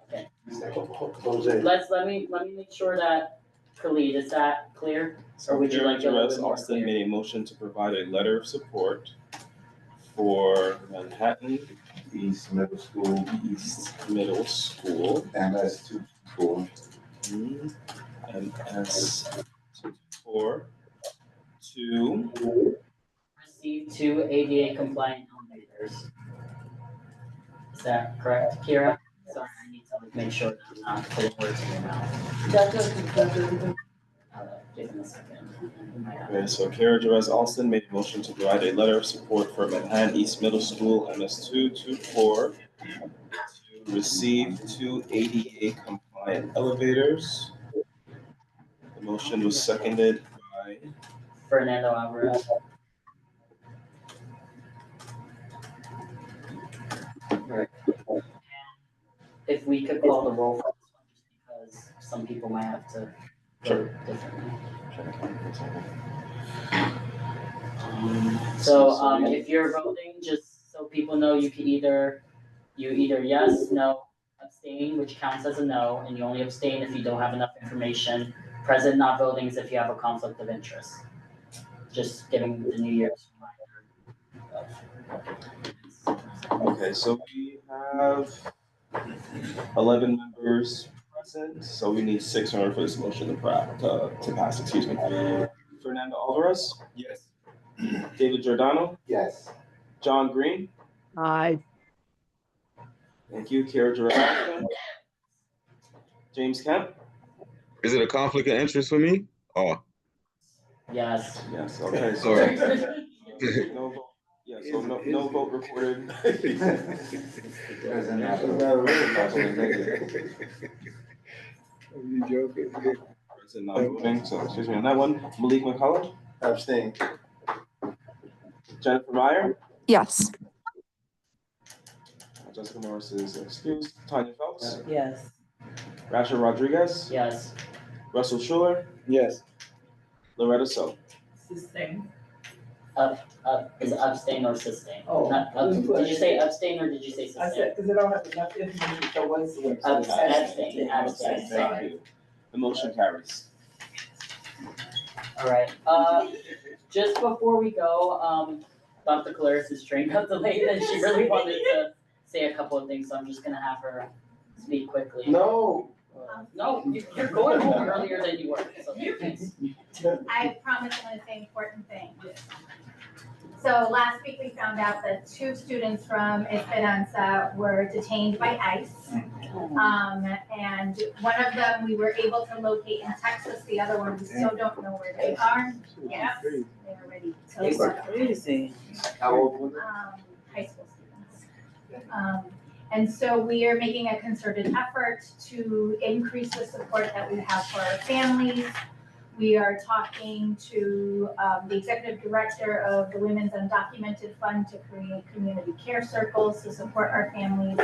Okay. Jose. Let me make sure that, Khalid, is that clear? Or would you like a little bit more Austin clear? made a motion to provide a letter of support for Manhattan East Middle School, East Middle School, MS224. MS224 to Receive 2 ADA compliant elevators. Is that correct, Kira? Sorry, I need to make sure that I'm not putting words in your mouth. Give him a second. Okay, so Kara Jerez Alston made a motion to provide a letter of support for Manhattan East Middle School MS224 to receive 2 ADA compliant elevators. The motion was seconded by Fernando Alvarez. Right. If we could call the roll for this one, just because some people might have to vote differently. So, if you're voting, just so people know, you either yes, no, abstain, which counts as a no, and you only abstain if you don't have enough information. Present not voting is if you have a conflict of interest. Just giving the New Year's reminder. Okay, so we have 11 members present, so we need 6 in order for this motion to pass, excuse me. Fernando Alvarez? Yes. David Giordano? Yes. John Green? Aye. Thank you. Kara Jarrett? James Kemp? Is it a conflict of interest for me? Oh. Yes. Yes, okay, so. Sorry. No vote. Yeah, so no vote recorded. You joking? President not voting, so excuse me on that one. Malik McCullough, Abstain. Jennifer Meyer, Yes. Jessica Morris is excused. Tanya Phelps, Yes. Rasha Rodriguez, Yes. Russell Schuler, Yes. Loretta So. Sustain. Is it abstain or sustain? Oh. Did you say abstain or did you say I sustain? said, because they don't have enough information, so what's the word? Abstain, abstain, Thank sorry. you. The motion carries. All right, just before we go, Dr. Claris's train got delayed and she really wanted to say a couple of things, so I'm just gonna have her speak quickly. No. No, you're going home earlier than you were, so. I promise I'm gonna say important things. So last week we found out that 2 students from Esperanza were detained by ICE. And one of them we were able to locate in Texas, the other one we still don't know where they are. Yes, they were ready to. They were crazy. How old were they? High school students. And so we are making a concerted effort to increase the support that we have for our families. We are talking to the executive director of the Women's Undocumented Fund to create community care circles to support our families.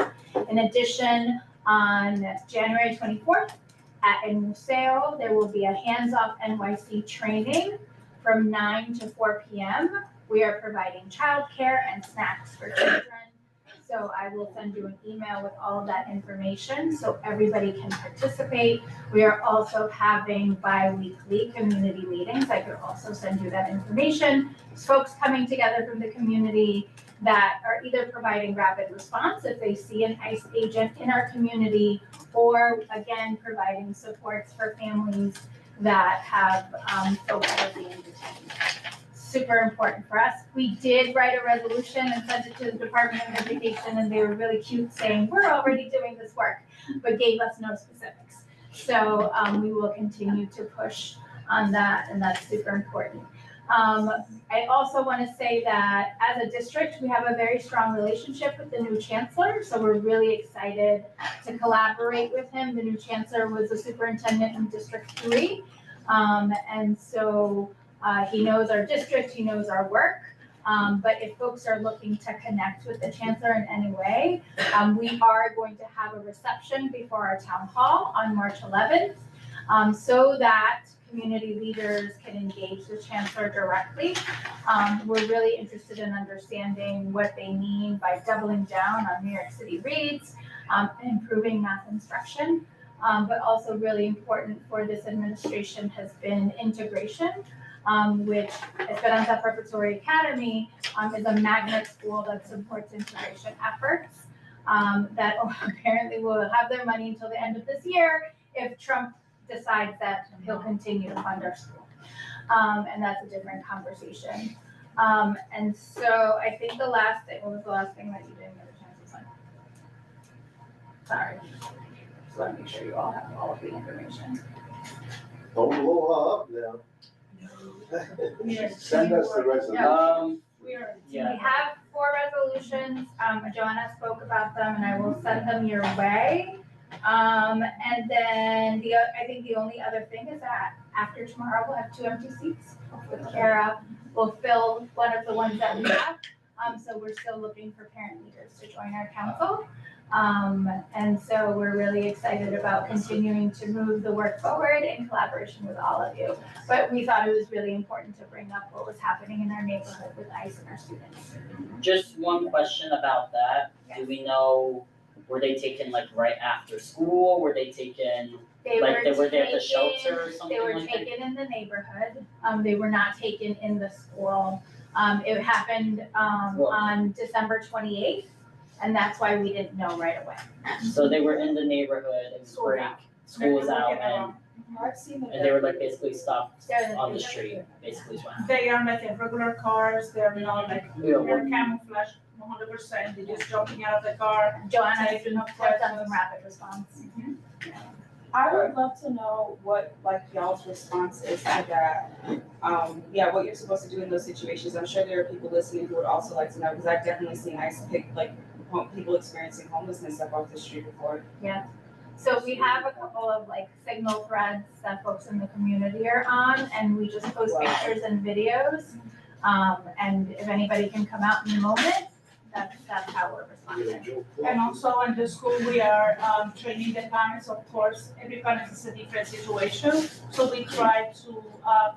In addition, on January 24th at El Museo, there will be a hands-off NYC training from 9 to 4 p.m. We are providing childcare and snacks for children. So I will send you an email with all of that information so everybody can participate. We are also having bi-weekly community meetings. I could also send you that information. It's folks coming together from the community that are either providing rapid response if they see an ICE agent in our community, or again, providing supports for families that have folks that are being detained. Super important for us. We did write a resolution and sent it to the Department of Education, and they were really cute saying, we're already doing this work, but gave us no specifics. So we will continue to push on that, and that's super important. I also want to say that as a district, we have a very strong relationship with the new chancellor, so we're really excited to collaborate with him. The new chancellor was the superintendent in District 3, and so he knows our district, he knows our work, but if folks are looking to connect with the chancellor in any way, we are going to have a reception before our town hall on March 11th, so that community leaders can engage the chancellor directly. We're really interested in understanding what they mean by doubling down on New York City Reads, improving math instruction, but also really important for this administration has been integration, which Esperanza Preparatory Academy is a magnet school that supports integration efforts that apparently will have their money until the end of this year if Trump decides that he'll continue to fund our school. And that's a different conversation. And so I think the last thing, what was the last thing that you didn't get a chance to sign? Sorry. Just want to make sure you all have all of the information. Don't blow up now. Send us the resolution. We have 4 resolutions. Joanna spoke about them, and I will send them your way. And then I think the only other thing is that after tomorrow, we'll have 2 empty seats. With Kara, we'll fill one of the ones that we have. So we're still looking for parent leaders to join our council. And so we're really excited about continuing to move the work forward in collaboration with all of you. But we thought it was really important to bring up what was happening in our neighborhood with ICE and our students. Just one question about that. Do we know, were they taken like right after school? Were they taken, they were at the shelter or something They were like that? taken in the neighborhood. They were not taken in the school. It happened on December 28th. And that's why we didn't know right away. So they were in the neighborhood and break, school was out, and they were like basically stopped on the street, basically is what happened. They are like in regular cars, they're not like, they're camouflaged 100%, they're just jumping out of the car. Joanna has done some rapid response. I would love to know what like y'all's response is to that. What you're supposed to do in those situations. I'm sure there are people listening who would also like to know, because I've definitely seen ICE pick like people experiencing homelessness up off the street before. Yeah. So we have a couple of like signal threads that folks in the community are on, and we just post pictures and videos. And if anybody can come out in the moment, that's how we're responding. And also in the school, we are training the parents, of course, every parent is a different situation. So we try to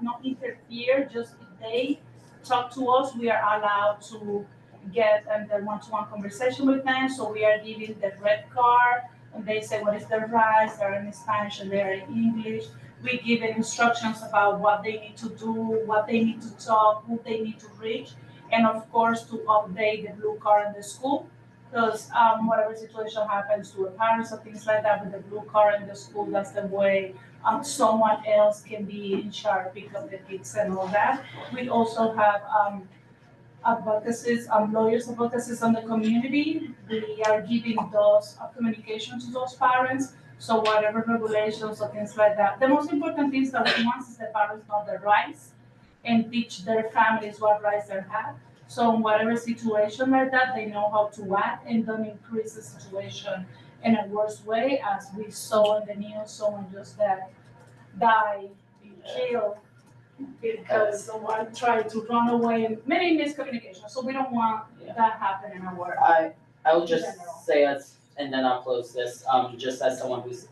not interfere, just if they talk to us, we are allowed to get the one-to-one conversation with them. So we are giving the red card, and they say what is their rights, they're in Spanish and they're in English. We give them instructions about what they need to do, what they need to talk, who they need to reach. And of course, to update the blue card in the school, because whatever situation happens to a parent or things like that, with the blue card in the school, that's the way someone else can be in charge, pick up the kids and all that. We also have advocacies, lawyers advocacies on the community. We are giving those communication to those parents. So whatever regulations or things like that. The most important thing is that once the parents know their rights and teach their families what rights they have. So in whatever situation like that, they know how to act and don't increase the situation in a worse way, as we saw in the news, someone just died, killed, because someone tried to run away, and many miscommunications. So we don't want that happen in our. I will just say and then I'll close this, just as someone who's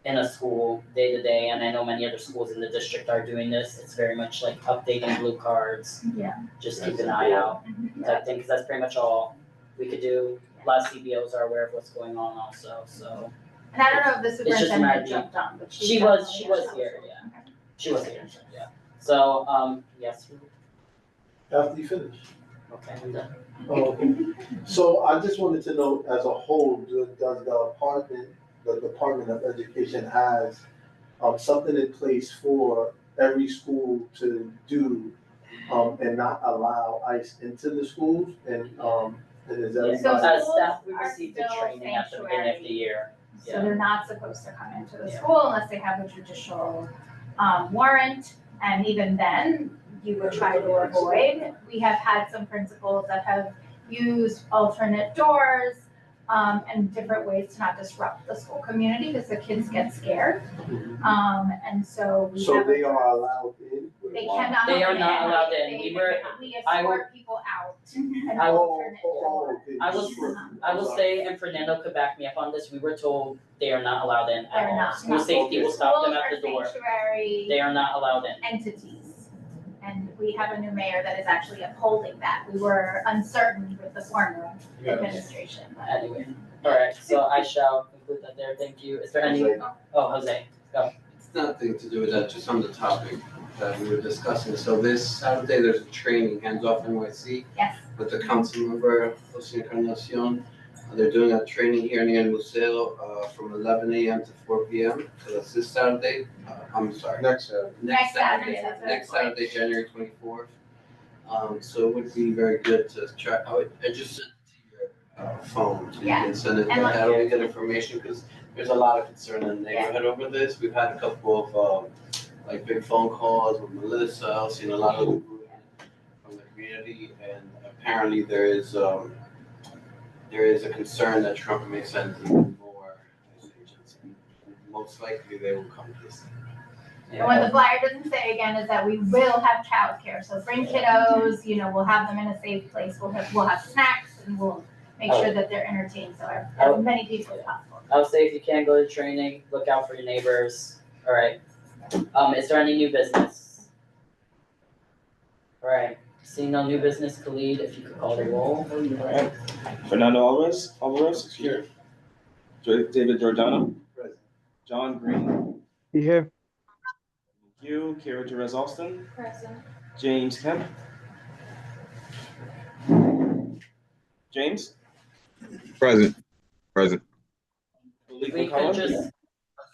in a school day to day, and I know many other schools in the district are doing this, it's very much like updating blue cards. Yeah. Just keep an eye out type thing, because that's pretty much all we could do. A lot of CBOs are aware of what's going on also, so. And I don't know if the It's just a superintendent matter of- jumped on, but She was here, yeah. She was here, yeah. So, yes. After you finish. Okay, I'm done. Oh, okay. So I just wanted to know, as a whole, does the Department of Education has something in place for every school to do and not allow ICE into the schools? And is Yeah, everybody? so as staff, we are received the still training at the beginning of the year. So they're not supposed to come into the school unless they have a judicial warrant, and even then, you would try to avoid. We have had some principals that have used alternate doors and different ways to not disrupt the school community, because the kids get scared. And so we So have. they are allowed in? They cannot. They are come not in. allowed in. We I will- escort people out. And Oh, alternate door. okay. I will say, and Fernando could back me up on this, we were told they are not allowed in at They're all. not. School safety will stop them at the door. Schools are sanctuary They are not allowed in. entities. And we have a new mayor that is actually upholding that. We were uncertain with the former administration. But Anyway, all right, so I shall conclude that there. Thank you. Is there any, Jose, go. It's nothing to do with that, just on the topic that we were discussing. So this Saturday, there's a training, Hands Off NYC. Yes. With the council member, Jose Encarnacion. They're doing a training here near the Museo from 11 a.m. to 4 p.m. So that's this Saturday. I'm sorry. Next Saturday. Next Saturday. Next Saturday, January 24th. So it would be very good to try. I just sent it to your phone. So you Yeah. can send it. And How do we get information? Because there's a lot of concern in the neighborhood over this. We've had a couple of like big phone calls with Melissa. I've seen a lot of from the community, and apparently there is a concern that Trump may send even more ICE agents. Most likely they will come this. And what the flyer doesn't say again is that we will have childcare. So bring kiddos, we'll have them in a safe place. We'll have snacks, and we'll make sure that they're entertained. So as many people as possible. I would say if you can't go to training, look out for your neighbors. All right. Is there any new business? All right. Seeing no new business, Khalid, if you could call the roll. All right. Fernando Alvarez, here. David Giordano. Present. John Green. Here. Thank you. Kara Jerez Alston. Present. James Kemp. James. Present. Present. We could just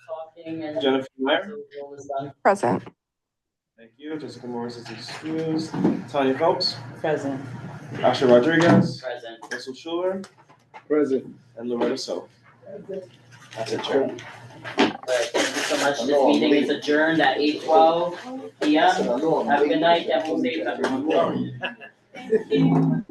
talking and. Jennifer Meyer. Roll is done. Present. Thank you. Jessica Morris is excused. Tanya Phelps. Present. Asha Rodriguez. Present. Russell Schuler. Present. And Loretta So. That's it, Chair. All right, thank you so much. This meeting is adjourned at 8:12 p.m. Have a good night and we'll see you everyone.